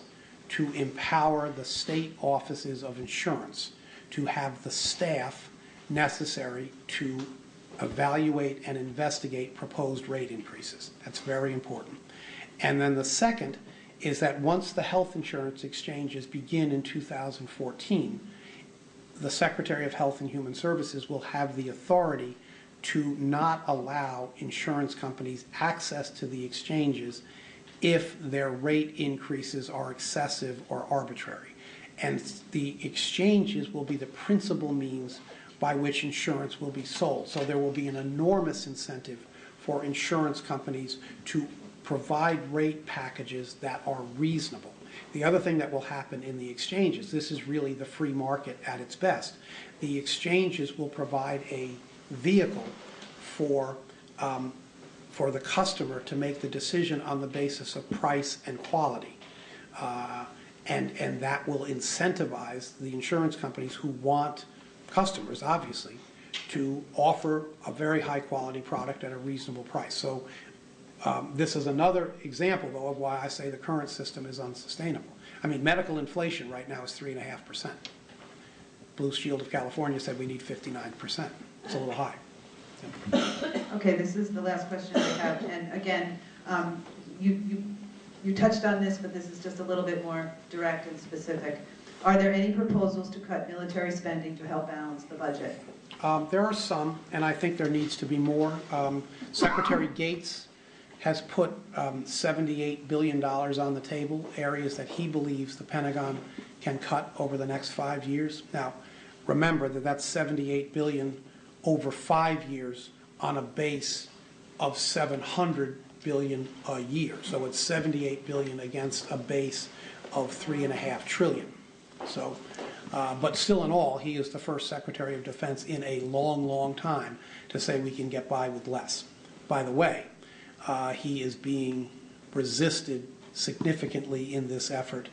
to empower the state offices of insurance to have the staff necessary to evaluate and investigate proposed rate increases. That's very important. And then the second is that once the health insurance exchanges begin in 2014, the Secretary of Health and Human Services will have the authority to not allow insurance companies access to the exchanges if their rate increases are excessive or arbitrary. And the exchanges will be the principal means by which insurance will be sold. So there will be an enormous incentive for insurance companies to provide rate packages that are reasonable. The other thing that will happen in the exchanges, this is really the free market at its best. The exchanges will provide a vehicle for the customer to make the decision on the basis of price and quality. And that will incentivize the insurance companies who want customers, obviously, to offer a very high quality product at a reasonable price. So this is another example, though, of why I say the current system is unsustainable. I mean, medical inflation right now is 3.5%. Blue Shield of California said we need 59%. It's a little high. Okay, this is the last question I have. And again, you touched on this, but this is just a little bit more direct and specific. Are there any proposals to cut military spending to help balance the budget? There are some, and I think there needs to be more. Secretary Gates has put $78 billion on the table, areas that he believes the Pentagon can cut over the next 5 years. Now, remember that that's $78 billion over 5 years on a base of $700 billion a year. So it's $78 billion against a base of $3.5 trillion. So, but still in all, he is the first Secretary of Defense in a long, long time to say we can get by with less. By the way, he is being resisted significantly in this effort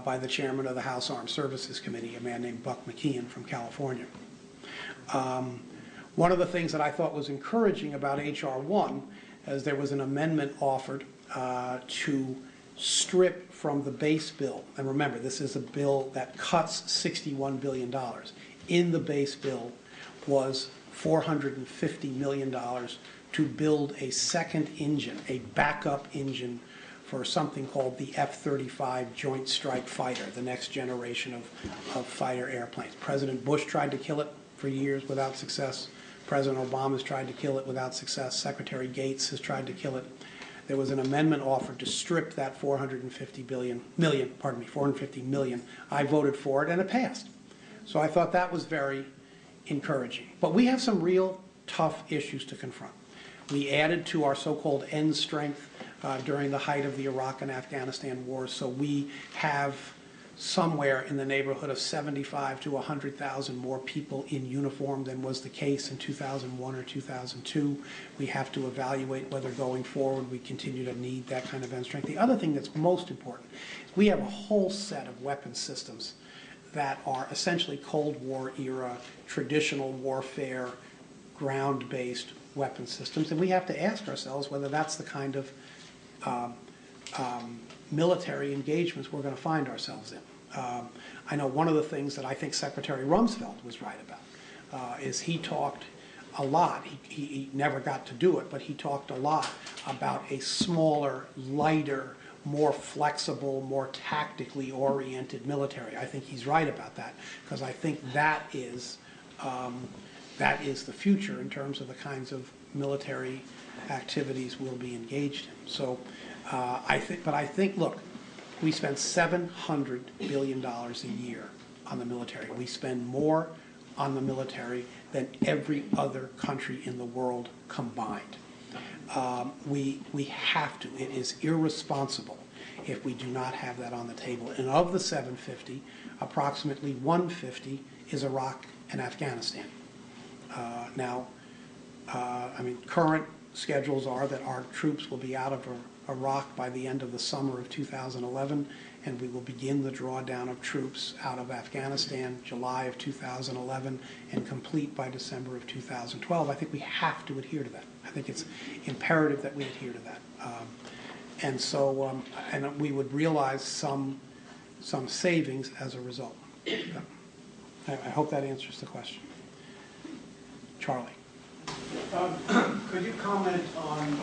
by the chairman of the House Armed Services Committee, a man named Buck McKeon from California. One of the things that I thought was encouraging about H.R. 1 is there was an amendment offered to strip from the base bill, and remember, this is a bill that cuts $61 billion. In the base bill was $450 million to build a second engine, a backup engine for something called the F-35 Joint Strike Fighter, the next generation of fighter airplanes. President Bush tried to kill it for years without success. President Obama's tried to kill it without success. Secretary Gates has tried to kill it. There was an amendment offered to strip that $450 million. I voted for it, and it passed. So I thought that was very encouraging. But we have some real tough issues to confront. We added to our so-called end strength during the height of the Iraq and Afghanistan wars, so we have somewhere in the neighborhood of 75 to 100,000 more people in uniform than was the case in 2001 or 2002. We have to evaluate whether going forward we continue to need that kind of end strength. The other thing that's most important is we have a whole set of weapon systems that are essentially Cold War era, traditional warfare, ground-based weapon systems, and we have to ask ourselves whether that's the kind of military engagements we're going to find ourselves in. I know one of the things that I think Secretary Rumsfeld was right about is he talked a lot, he never got to do it, but he talked a lot about a smaller, lighter, more flexible, more tactically oriented military. I think he's right about that, because I think that is the future in terms of the kinds of military activities we'll be engaged in. So I think, look, we spend $700 billion a year on the military. We spend more on the military than every other country in the world combined. We have to. It is irresponsible if we do not have that on the table. And of the 750, approximately 150 is Iraq and Afghanistan. Current schedules are that our troops will be out of Iraq by the end of the summer of 2011, and we will begin the drawdown of troops out of Afghanistan July of 2011 and complete by December of 2012. I think we have to adhere to that. I think it's imperative that we adhere to that. And we would realize some savings as a result. I hope that answers the question. Charlie. Could you comment on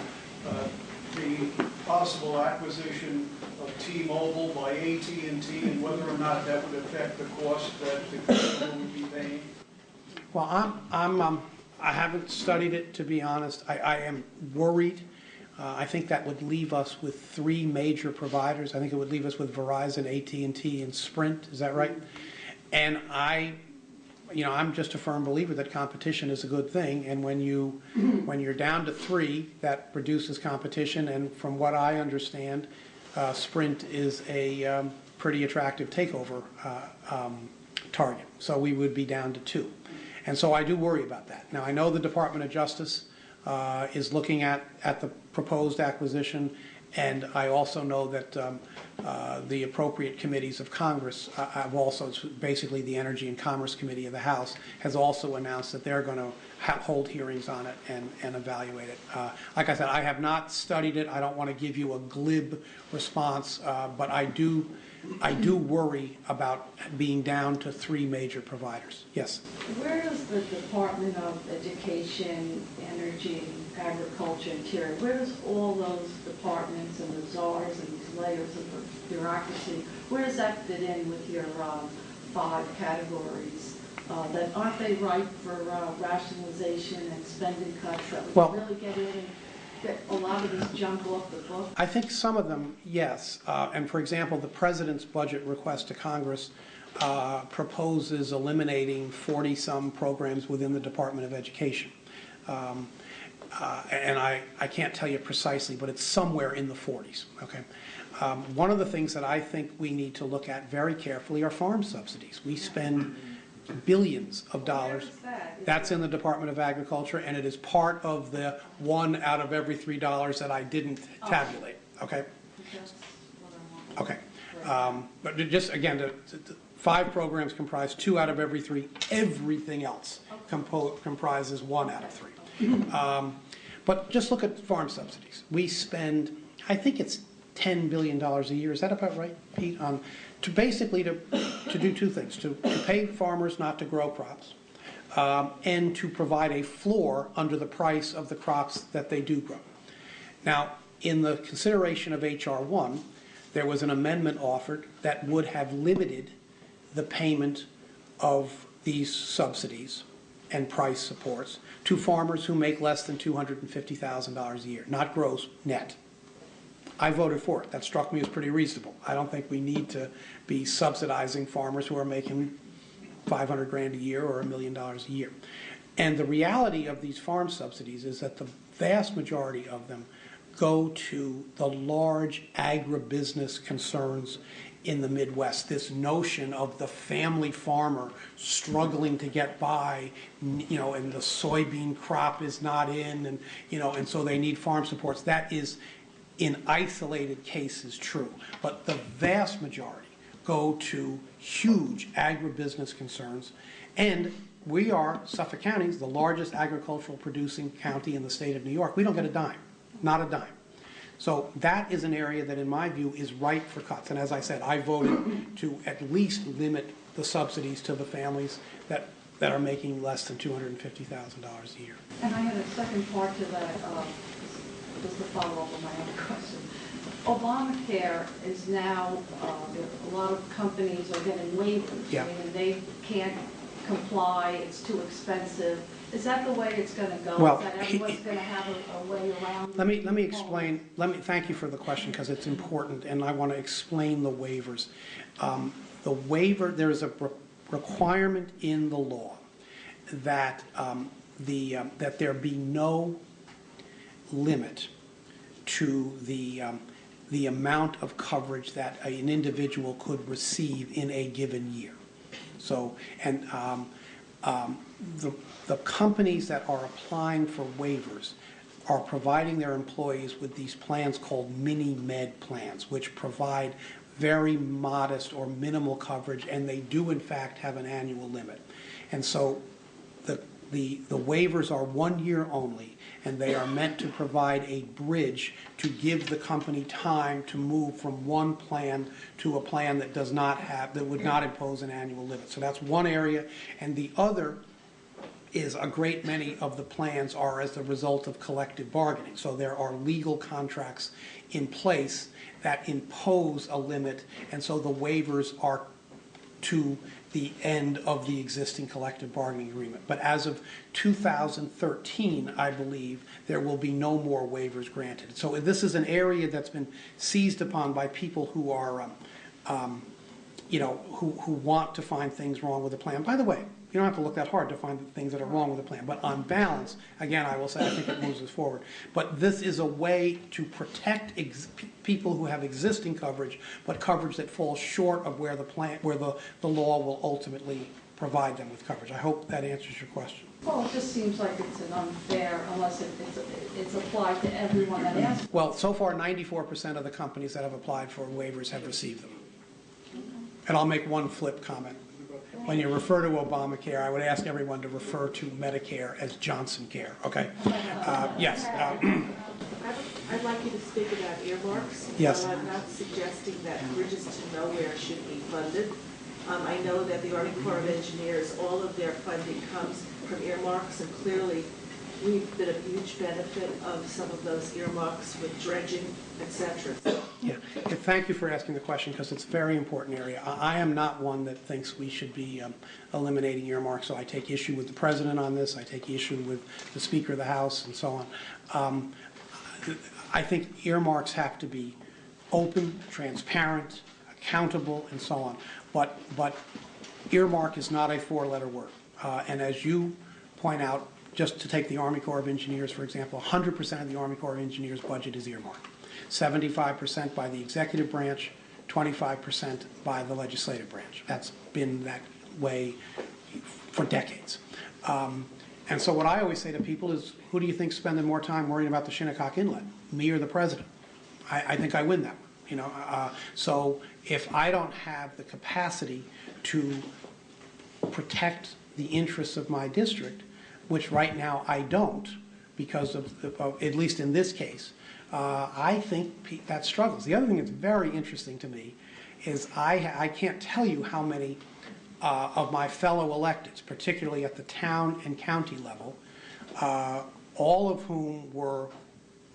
the possible acquisition of T-Mobile by AT&T and whether or not that would affect the cost that the consumer would be paying? Well, I haven't studied it, to be honest. I am worried. I think that would leave us with 3 major providers. I think it would leave us with Verizon, AT&T, and Sprint. Is that right? And I'm just a firm believer that competition is a good thing, and when you're down to 3, that reduces competition. And from what I understand, Sprint is a pretty attractive takeover target. So we would be down to 2, and so I do worry about that. Now I know the Department of Justice is looking at the proposed acquisition, and I also know that the appropriate committees of Congress have also, basically the Energy and Commerce Committee of the House, has also announced that they're going to hold hearings on it and evaluate it. Like I said, I have not studied it. I don't want to give you a glib response, but I do worry about being down to 3 major providers. Yes? Where does the Department of Education, Energy, Agriculture, Interior, where does all those departments and the czars and these layers of bureaucracy, where does that fit in with your 5 categories? That aren't they ripe for rationalization and spending cuts that we can really get in that a lot of these jump off the book? I think some of them, yes. And for example, the President's budget request to Congress proposes eliminating 40-some programs within the Department of Education. And I can't tell you precisely, but it's somewhere in the 40s, okay? One of the things that I think we need to look at very carefully are farm subsidies. We spend billions of dollars. Where is that? That's in the Department of Agriculture, and it is part of the 1 out of every $3 that I didn't tabulate, okay? That's what I want. Okay. But just, again, the 5 programs comprise 2 out of every 3. Everything else comprises 1 out of 3. But just look at farm subsidies. We spend, I think it's $10 billion a year. Is that about right, Pete? To basically to do 2 things: to pay farmers not to grow crops, and to provide a floor under the price of the crops that they do grow. Now, in the consideration of H.R. 1, there was an amendment offered that would have limited the payment of these subsidies and price supports to farmers who make less than $250,000 a year, not gross, net. I voted for it. That struck me as pretty reasonable. I don't think we need to be subsidizing farmers who are making $500 grand a year or $1 million a year. And the reality of these farm subsidies is that the vast majority of them go to the large agribusiness concerns in the Midwest. This notion of the family farmer struggling to get by, you know, and the soybean crop is not in, and, you know, and so they need farm supports. That is, in isolated cases, true. But the vast majority go to huge agribusiness concerns. And we are, Suffolk County is the largest agricultural producing county in the state of New York. We don't get a dime, not a dime. So that is an area that, in my view, is ripe for cuts. And as I said, I voted to at least limit the subsidies to the families that are making less than $250,000 a year. And I had a second part to that, just to follow up on my other question. Obamacare is now, a lot of companies are getting waivers. Yeah. I mean, they can't comply, it's too expensive. Is that the way it's going to go? Well, is that everyone's going to have a way around? Let me explain. Thank you for the question, because it's important, and I want to explain the waivers. The waiver, there is a requirement in the law that that there be no limit to the amount of coverage that an individual could receive in a given year. So, and the companies that are applying for waivers are providing their employees with these plans called mini-med plans, which provide very modest or minimal coverage, and they do in fact have an annual limit. And so the waivers are 1 year only, and they are meant to provide a bridge to give the company time to move from one plan to a plan that does not have, that would not impose an annual limit. So that's one area. And the other is a great many of the plans are as the result of collective bargaining. So there are legal contracts in place that impose a limit, and so the waivers are to the end of the existing collective bargaining agreement. But as of 2013, I believe, there will be no more waivers granted. So this is an area that's been seized upon by people who are, you know, who want to find things wrong with the plan. By the way, you don't have to look that hard to find the things that are wrong with the plan. But on balance, again, I will say I think it moves us forward. But this is a way to protect people who have existing coverage, but coverage that falls short of where the plan, where the law will ultimately provide them with coverage. I hope that answers your question. Well, it just seems like it's an unfair, unless it's applied to everyone that asks. Well, so far, 94% of the companies that have applied for waivers have received them. And I'll make one flip comment. When you refer to Obamacare, I would ask everyone to refer to Medicare as Johnson Care, okay? Yes. I'd like you to speak about earmarks. Yes. I'm not suggesting that bridges to nowhere should be funded. I know that the Army Corps of Engineers, all of their funding comes from earmarks, and clearly we've been a huge benefit of some of those earmarks with dredging, etc. Yeah. Thank you for asking the question, because it's a very important area. I am not one that thinks we should be eliminating earmarks, so I take issue with the President on this. I take issue with the Speaker of the House and so on. I think earmarks have to be open, transparent, accountable, and so on. But earmark is not a four-letter word. And as you point out, just to take the Army Corps of Engineers, for example, 100% of the Army Corps of Engineers budget is earmarked. 75% by the executive branch, 25% by the legislative branch. That's been that way for decades. And so what I always say to people is, who do you think's spending more time worrying about the Shinnecock Inlet, me or the president? I think I win that one. You know, so if I don't have the capacity to protect the interests of my district, which right now I don't, because of at least in this case, I think that struggles. The other thing that's very interesting to me is I can't tell you how many of my fellow electeds, particularly at the town and county level, all of whom were,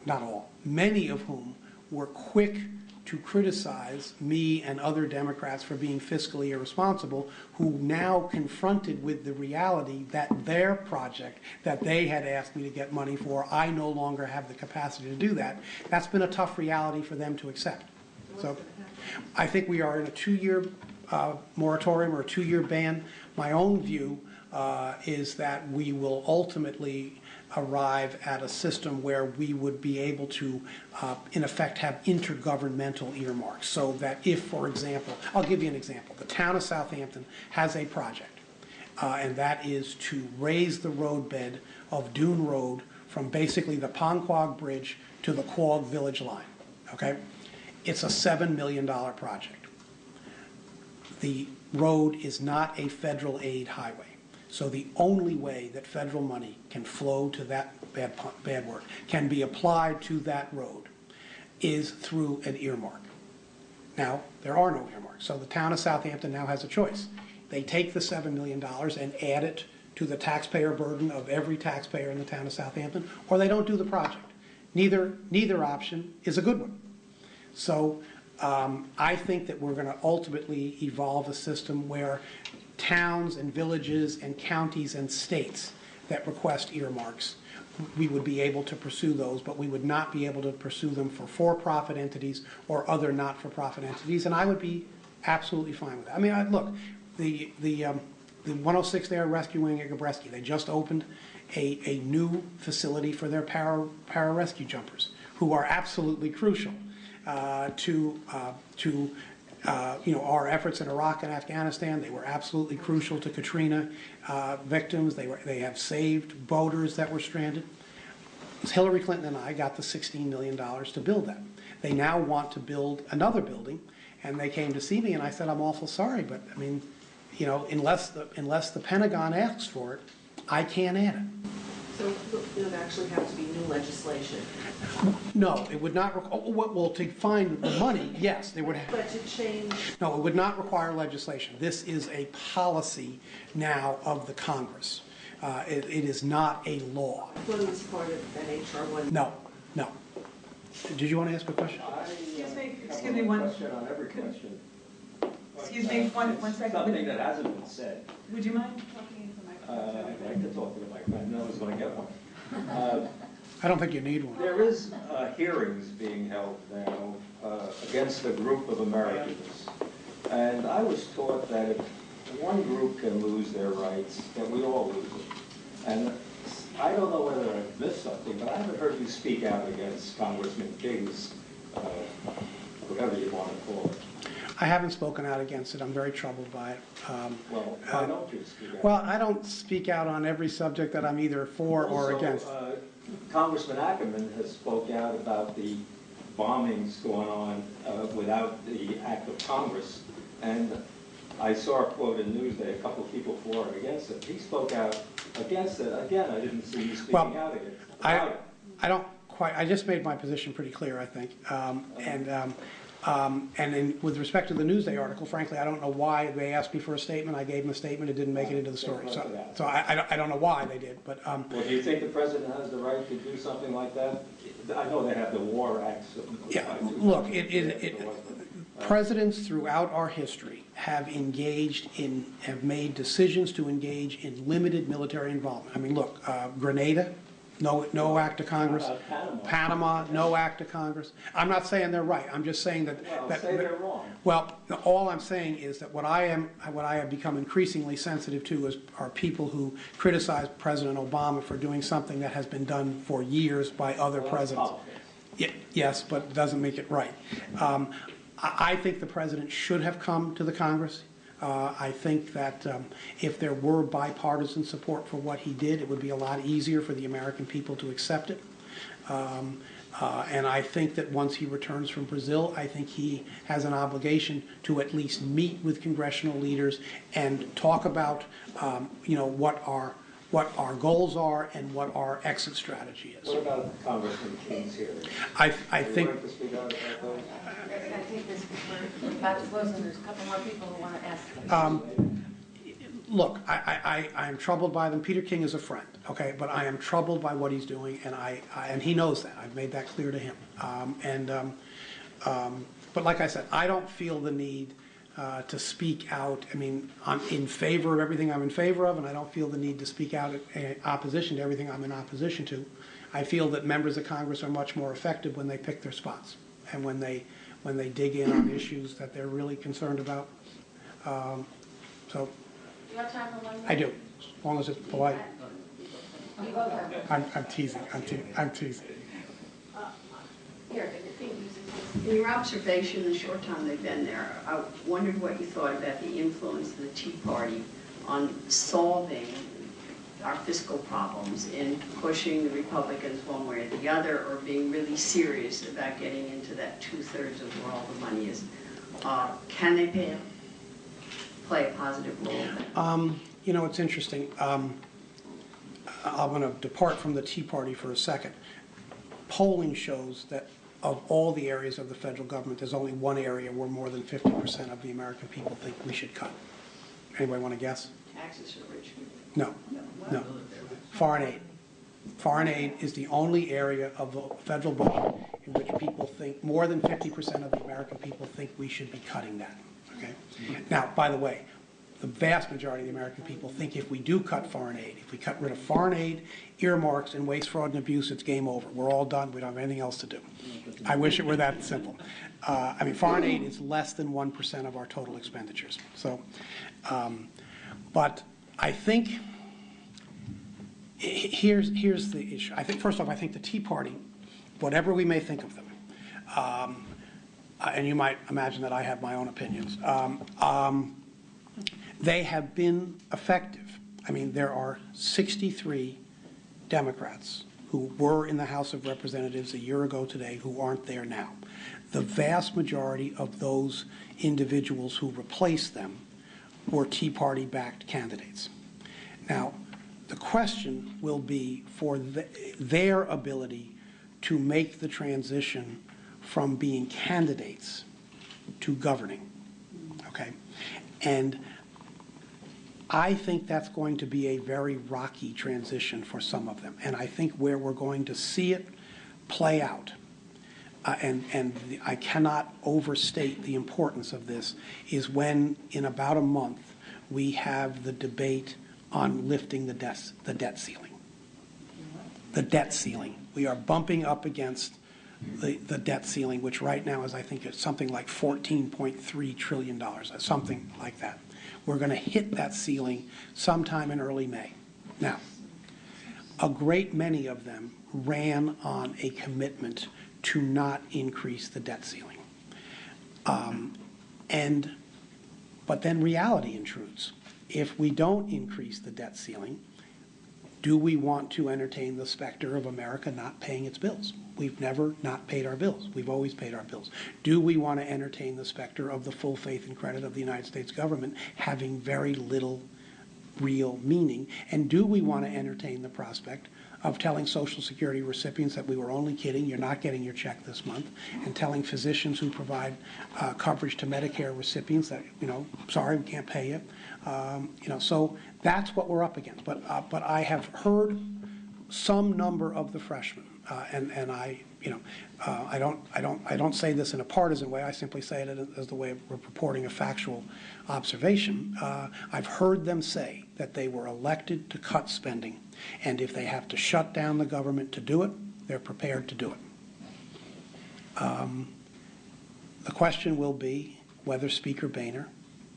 not all, many of whom were quick to criticize me and other Democrats for being fiscally irresponsible, who now confronted with the reality that their project that they had asked me to get money for, I no longer have the capacity to do that. That's been a tough reality for them to accept. So I think we are in a 2-year moratorium or a 2-year ban. My own view is that we will ultimately arrive at a system where we would be able to, in effect, have intergovernmental earmarks. So that if, for example, I'll give you an example. The town of Southampton has a project, and that is to raise the roadbed of Dune Road from basically the Ponquag Bridge to the Quogue Village line. Okay? It's a $7 million project. The road is not a federal aid highway. So the only way that federal money can flow to that bad word, can be applied to that road, is through an earmark. Now, there are no earmarks. So the town of Southampton now has a choice. They take the $7 million and add it to the taxpayer burden of every taxpayer in the town of Southampton, or they don't do the project. Neither option is a good one. So I think that we're going to ultimately evolve a system where towns and villages and counties and states that request earmarks, we would be able to pursue those, but we would not be able to pursue them for for-profit entities or other not-for-profit entities, and I would be absolutely fine with that. I mean, look, the 106 there, Rescue Wing at Gabreski, they just opened a new facility for their para-rescue jumpers, who are absolutely crucial to our efforts in Iraq and Afghanistan. They were absolutely crucial to Katrina victims. They have saved boaters that were stranded. Hillary Clinton and I got the $16 million to build that. They now want to build another building, and they came to see me, and I said, I'm awful sorry, but I mean, you know, unless the Pentagon asks for it, I can't add it. So it would actually have to be new legislation. No, it would not. Well, to find the money, yes, they would have. But to change. No, it would not require legislation. This is a policy now of the Congress. It is not a law. I thought it was part of an HR 1. No. Did you want to ask a question? Excuse me, one. Question on every question. Excuse me, one second. Something that hasn't been said. Would you mind talking into the microphone? I'd like to talk to the microphone. No one's going to get one. I don't think you need one. There is hearings being held now against a group of Americans. And I was taught that if one group can lose their rights, then we all lose them. And I don't know whether I've missed something, but I haven't heard you speak out against Congressman King's, whatever you want to call it. I haven't spoken out against it. I'm very troubled by it. Well, why don't you speak out? Well, I don't speak out on every subject that I'm either for or Also, against. Congressman Ackerman has spoke out about the bombings going on without the act of Congress. And I saw a quote in Newsday, a couple of people for and against it. He spoke out against it. Again, I didn't see you speaking out against it. I don't quite, I just made my position pretty clear, I think. And with respect to the Newsday article, frankly, I don't know why they asked me for a statement. I gave them a statement. It didn't make it into the story. So I don't know why they did. But well, do you think the president has the right to do something like that? I know they have the War Act. Yeah, look, presidents throughout our history have made decisions to engage in limited military involvement. I mean, look, Grenada, No act of Congress. How about Panama? Panama, no act of Congress. I'm not saying they're right. I'm just saying that. Well, that- say they're wrong. Well, all I'm saying is that what I have become increasingly sensitive to are people who criticize President Obama for doing something that has been done for years by other Well, that's presidents. politics. Yes, but it doesn't make it right. I think the president should have come to the Congress. I think that if there were bipartisan support for what he did, it would be a lot easier for the American people to accept it. And I think that once he returns from Brazil, I think he has an obligation to at least meet with congressional leaders and talk about, what our goals are and what our exit strategy is. What about Congressman King's hearing? I Are you think. willing to speak out about those? I think this, we're about to close, and there's a couple more people who want to ask. Look, I'm troubled by them. Peter King is a friend, okay, but I am troubled by what he's doing, and he knows that. I've made that clear to him. But like I said, I don't feel the need to speak out. I mean, I'm in favor of everything I'm in favor of, and I don't feel the need to speak out in opposition to everything I'm in opposition to. I feel that members of Congress are much more effective when they pick their spots and when they dig in on issues that they're really concerned about. So. Do you have time for one more? I do, as long as it's polite. You both have. I'm teasing. I'm teasing. Here, In your observation, the short time they've been there, I wondered what you thought about the influence of the Tea Party on solving our fiscal problems in pushing the Republicans one way or the other, or being really serious about getting into that 2/3 of where all the money is. Can they play a positive role? It's interesting. I'm going to depart from the Tea Party for a second. Polling shows that of all the areas of the federal government, there's only one area where more than 50% of the American people think we should cut. Anybody want to guess? Taxes for rich people. No. Foreign aid. Foreign aid is the only area of the federal budget in which people think, more than 50% of the American people think we should be cutting that. Okay? Now, by the way, the vast majority of the American people think if we do cut foreign aid, if we cut rid of foreign aid, earmarks, and waste, fraud, and abuse, it's game over. We're all done. We don't have anything else to do. I wish it were that simple. Foreign aid is less than 1% of our total expenditures. So, but I think here's the issue. I think, first off, I think the Tea Party, whatever we may think of them, and you might imagine that I have my own opinions, they have been effective. I mean, there are 63 Democrats who were in the House of Representatives a year ago today who aren't there now. The vast majority of those individuals who replaced them were Tea Party-backed candidates. Now, the question will be for their ability to make the transition from being candidates to governing, okay? And I think that's going to be a very rocky transition for some of them. And I think where we're going to see it play out, I cannot overstate the importance of this, is when in about a month we have the debate on lifting the debt ceiling. The debt ceiling. We are bumping up against the debt ceiling, which right now is, I think, it's something like $14.3 trillion, something like that. We're going to hit that ceiling sometime in early May. Now, a great many of them ran on a commitment to not increase the debt ceiling. But then reality intrudes. If we don't increase the debt ceiling, do we want to entertain the specter of America not paying its bills? We've never not paid our bills. We've always paid our bills. Do we want to entertain the specter of the full faith and credit of the United States government having very little real meaning? And do we want to entertain the prospect of telling Social Security recipients that we were only kidding, you're not getting your check this month, and telling physicians who provide coverage to Medicare recipients that, sorry, we can't pay you. So that's what we're up against. But I have heard some number of the freshmen, and I don't say this in a partisan way. I simply say it as the way of reporting a factual observation. I've heard them say that they were elected to cut spending And if they have to shut down the government to do it, they're prepared to do it. The question will be whether Speaker Boehner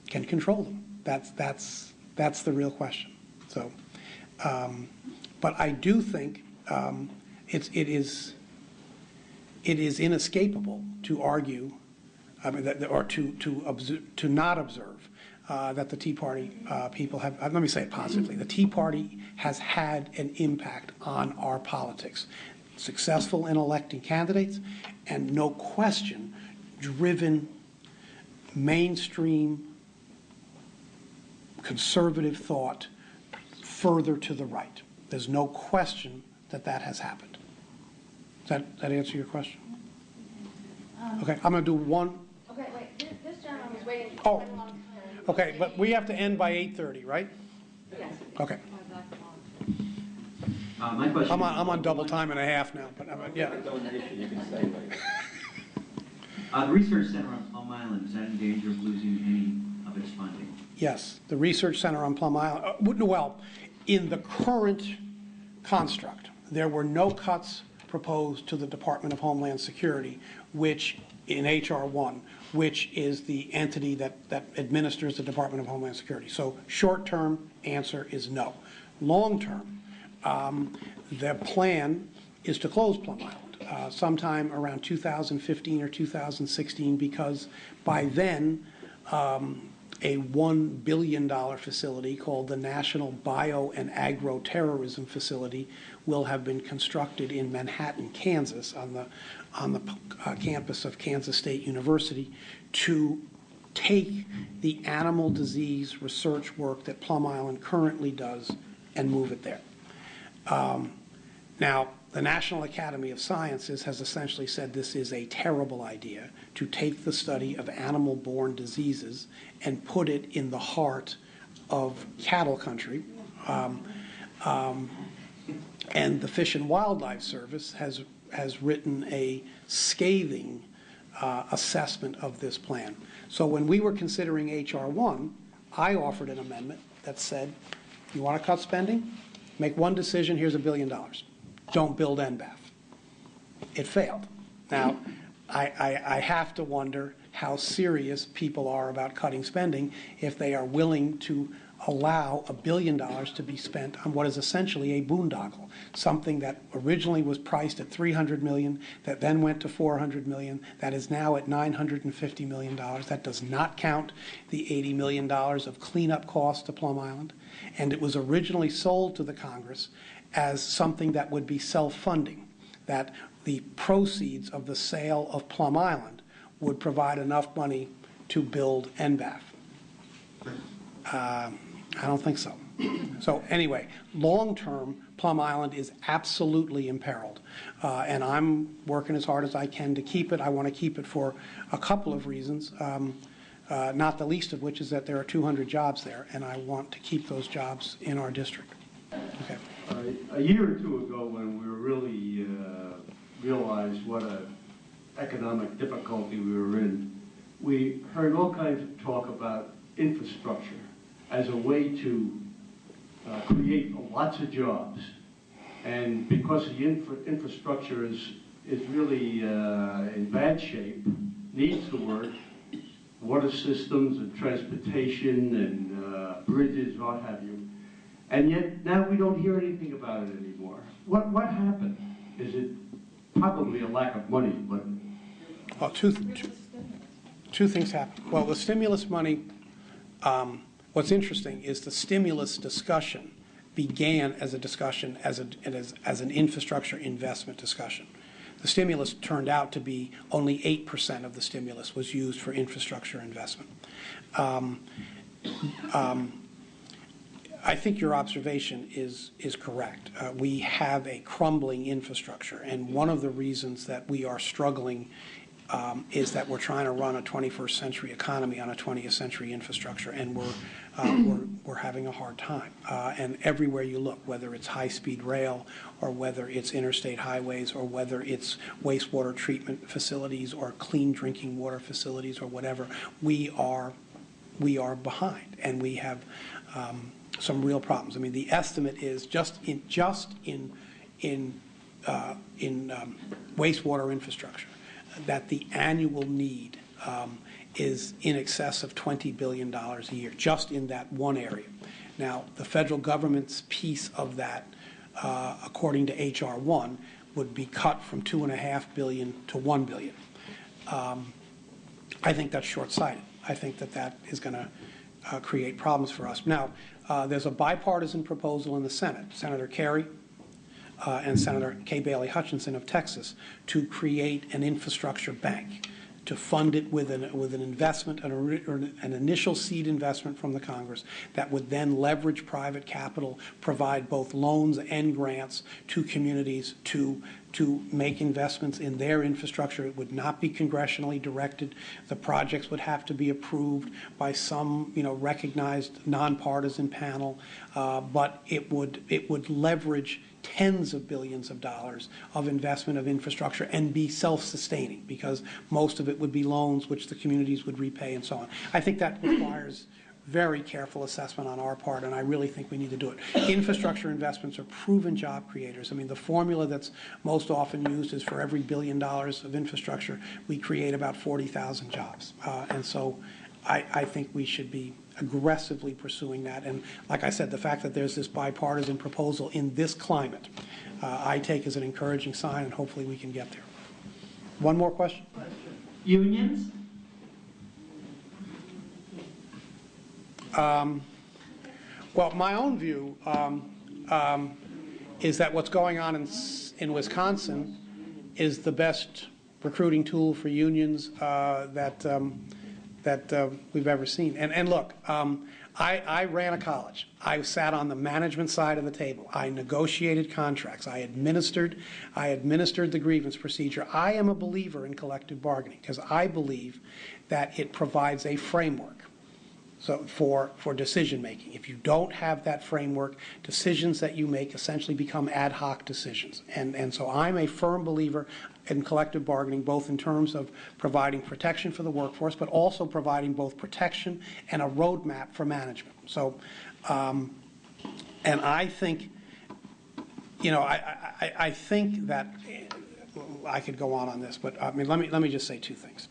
can control them. That's the real question. So, but I do think it is inescapable to argue, or to not observe that the Tea Party people have. Let me say it positively: the Tea Party has had an impact on our politics, successful in electing candidates, and no question, driven mainstream conservative thought further to the right. There's no question that that has happened. Does that answer your question? Okay, I'm going to do one. Okay, wait. This gentleman was waiting for Oh, quite a long time. okay, but we have to end by 8:30, right? Yes. Okay. My question. I'm on double time and a half now, but yeah. You can say later. The Research Center on Plum Island, is that in danger of losing any of its funding? Yes, the Research Center on Plum Island, well, in the current construct, there were no cuts proposed to the Department of Homeland Security, which in H.R. 1, which is the entity that administers the Department of Homeland Security. So short-term answer is no. Long-term, the plan is to close Plum Island sometime around 2015 or 2016, because by then a $1 billion facility called the National Bio and Agro-Terrorism Facility will have been constructed in Manhattan, Kansas, on the campus of Kansas State University, to take the animal disease research work that Plum Island currently does and move it there. Now, the National Academy of Sciences has essentially said this is a terrible idea to take the study of animal-borne diseases and put it in the heart of cattle country. And the Fish and Wildlife Service has written a scathing assessment of this plan. So when we were considering H.R. 1, I offered an amendment that said, you want to cut spending? Make one decision, here's $1 billion. Don't build NBAF. It failed. Now, I have to wonder how serious people are about cutting spending if they are willing to allow $1 billion to be spent on what is essentially a boondoggle, something that originally was priced at $300 million, that then went to $400 million, that is now at $950 million. That does not count the $80 million of cleanup costs to Plum Island. And it was originally sold to the Congress as something that would be self-funding, that the proceeds of the sale of Plum Island would provide enough money to build NBAF. I don't think so. So anyway, long-term, Plum Island is absolutely imperiled. And I'm working as hard as I can to keep it. I want to keep it for a couple of reasons, not the least of which is that there are 200 jobs there, and I want to keep those jobs in our district. Okay. A year or two ago, when we really realized what an economic difficulty we were in, we heard all kinds of talk about infrastructure as a way to create lots of jobs. And because the infrastructure is really in bad shape, needs the work, water systems and transportation and bridges, what have you. And yet now we don't hear anything about it anymore. What happened? Is it probably a lack of money? But well, two things happened. Well, the stimulus money. What's interesting is the stimulus discussion began as a discussion as an infrastructure investment discussion. The stimulus turned out to be only 8% of the stimulus was used for infrastructure investment. I think your observation is correct. We have a crumbling infrastructure, and one of the reasons that we are struggling is that we're trying to run a 21st century economy on a 20th century infrastructure, and we're having a hard time. And everywhere you look, whether it's high-speed rail or whether it's interstate highways or whether it's wastewater treatment facilities or clean drinking water facilities or whatever, we are behind, and we have real problems. I mean, the estimate is just in wastewater infrastructure that the annual need is in excess of $20 billion a year, just in that one area. Now, the federal government's piece of that, according to H.R. 1, would be cut from $2.5 billion to $1 billion. I think that's short-sighted. I think that is going to create problems for us. Now, there's a bipartisan proposal in the Senate, Senator Kerry and Senator Kay Bailey Hutchinson of Texas, to create an infrastructure bank, to fund it with an investment, an initial seed investment from the Congress that would then leverage private capital, provide both loans and grants to communities to make investments in their infrastructure. It would not be congressionally directed. The projects would have to be approved by some, recognized nonpartisan panel, but it would leverage tens of billions of dollars of investment of infrastructure and be self-sustaining, because most of it would be loans which the communities would repay and so on. I think that requires very careful assessment on our part, and I really think we need to do it. Infrastructure investments are proven job creators. I mean, the formula that's most often used is for every $1 billion of infrastructure, we create about 40,000 jobs. And so I think we should be aggressively pursuing that. And like I said, the fact that there's this bipartisan proposal in this climate, I take as an encouraging sign, and hopefully we can get there. One more question? Unions? Well, my own view is that what's going on in Wisconsin is the best recruiting tool for unions that we've ever seen. And look, I ran a college. I sat on the management side of the table. I negotiated contracts. I administered the grievance procedure. I am a believer in collective bargaining because I believe that it provides a framework for decision making. If you don't have that framework, decisions that you make essentially become ad hoc decisions. And so I'm a firm believer in collective bargaining, both in terms of providing protection for the workforce, but also providing both protection and a roadmap for management. So, and I think, I think that I could go on this, but I mean, let me just say two things.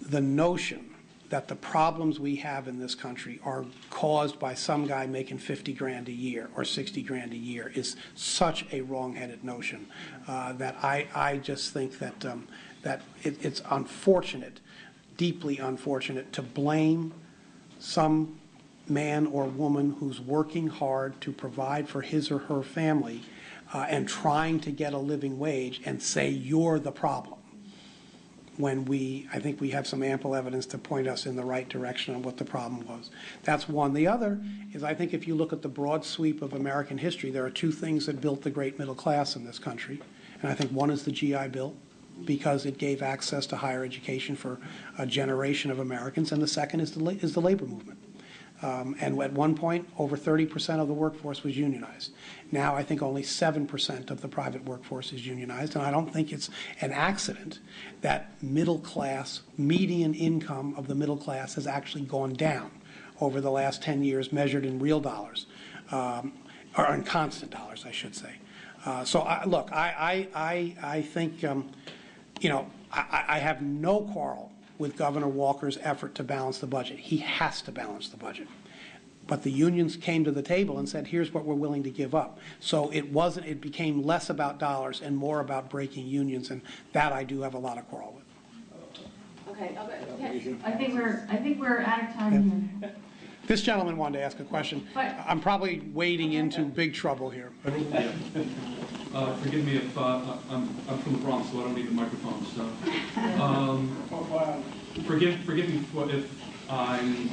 The notion that the problems we have in this country are caused by some guy making 50 grand a year or 60 grand a year is such a wrong-headed notion that I just think that it's unfortunate, deeply unfortunate, to blame some man or woman who's working hard to provide for his or her family and trying to get a living wage and say you're the problem, when I think we have some ample evidence to point us in the right direction on what the problem was. That's one. The other is, I think if you look at the broad sweep of American history, there are two things that built the great middle class in this country. And I think one is the GI Bill, because it gave access to higher education for a generation of Americans, and the second is the labor movement. And at one point, over 30% of the workforce was unionized. Now I think only 7% of the private workforce is unionized, and I don't think it's an accident that middle class, median income of the middle class has actually gone down over the last 10 years, measured in real dollars, or in constant dollars, I should say. Look, I think, I have no quarrel with Governor Walker's effort to balance the budget. He has to balance the budget. But the unions came to the table and said, here's what we're willing to give up. So it became less about dollars and more about breaking unions, and that I do have a lot of quarrel with. Okay. I think we're out of time here. This gentleman wanted to ask a question. I'm probably wading into big trouble here. Forgive me if I'm from the Bronx, so I don't need the microphone. So, forgive me if I'm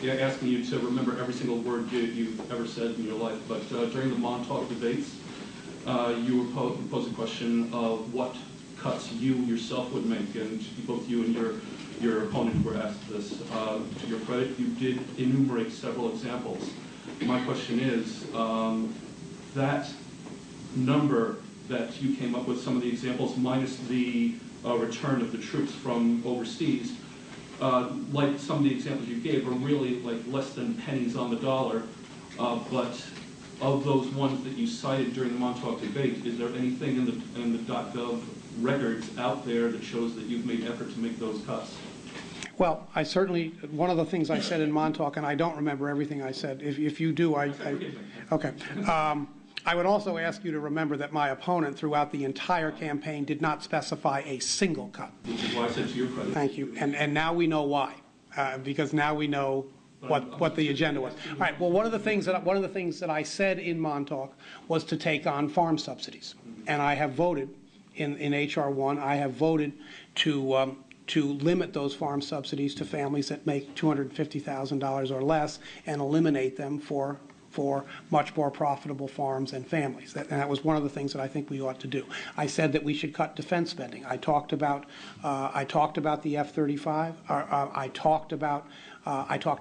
asking you to remember every single word you've ever said in your life. But during the Montauk debates, you were posed a question of what cuts you yourself would make, and both you and your opponent were asked this. To your credit, you did enumerate several examples. My question is, that number that you came up with, some of the examples, minus the return of the troops from overseas, like some of the examples you gave, are really like less than pennies on the dollar. But of those ones that you cited during the Montauk debate, is there anything in the .gov records out there that shows that you've made effort to make those cuts? Well, I certainly, one of the things I said in Montauk, and I don't remember everything I said. If you do, okay. I would also ask you to remember that my opponent throughout the entire campaign did not specify a single cut. Which is why I said to your credit. Thank you. And now we know why, because now we know what the agenda was. All right. Well, one of the things that I said in Montauk was to take on farm subsidies, and I have voted in H.R. 1. I have voted to limit those farm subsidies to families that make $250,000 or less and eliminate them for much more profitable farms and families. And that was one of the things that I think we ought to do. I said that we should cut defense spending. I talked about the F-35. I talked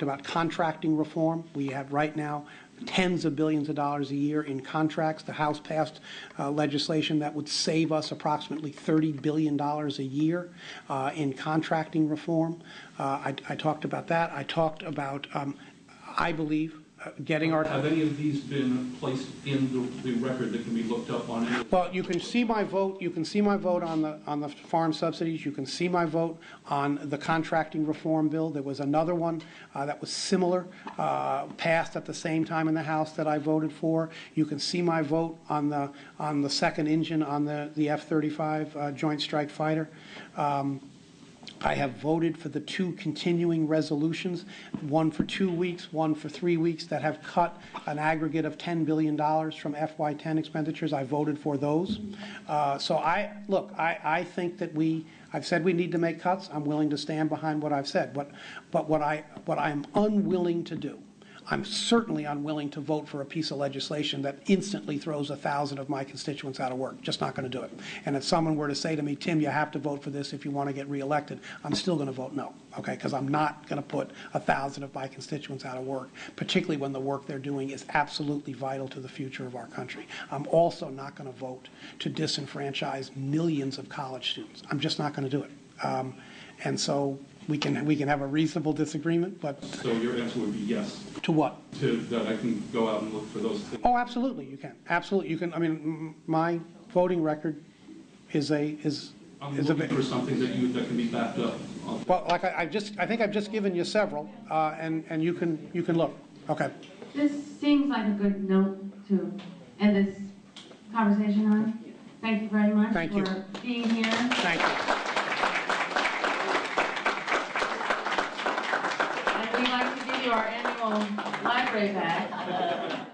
about contracting reform. We have right now tens of billions of dollars a year in contracts. The House passed legislation that would save us approximately $30 billion a year in contracting reform. I talked about that. I talked about, I believe, getting our... Have any of these been placed in the record that can be looked up on any? Well, you can see my vote. You can see my vote on the farm subsidies. You can see my vote on the contracting reform bill. There was another one that was similar, passed at the same time in the House that I voted for. You can see my vote on the second engine on the F-35 Joint Strike Fighter. I have voted for the 2 continuing resolutions, one for 2 weeks, one for 3 weeks, that have cut an aggregate of $10 billion from FY10 expenditures. I voted for those. So I think that I've said we need to make cuts. I'm willing to stand behind what I've said. But what I'm unwilling to do, I'm certainly unwilling to vote for a piece of legislation that instantly throws 1,000 of my constituents out of work. Just not going to do it. And if someone were to say to me, Tim, you have to vote for this if you want to get reelected, I'm still going to vote no, okay? Because I'm not going to put 1,000 of my constituents out of work, particularly when the work they're doing is absolutely vital to the future of our country. I'm also not going to vote to disenfranchise millions of college students. I'm just not going to do it. And so we can have a reasonable disagreement, but... So your answer would be yes? To what? To that I can go out and look for those things? Oh, absolutely, you can. Absolutely, you can. I mean, my voting record is I'm looking for something that can be backed up. Well, like I think I've just given you several, and you can look. Okay. This seems like a good note to end this conversation on. Thank you very much for being here. Thank you. And we'd like to give you our annual library bag.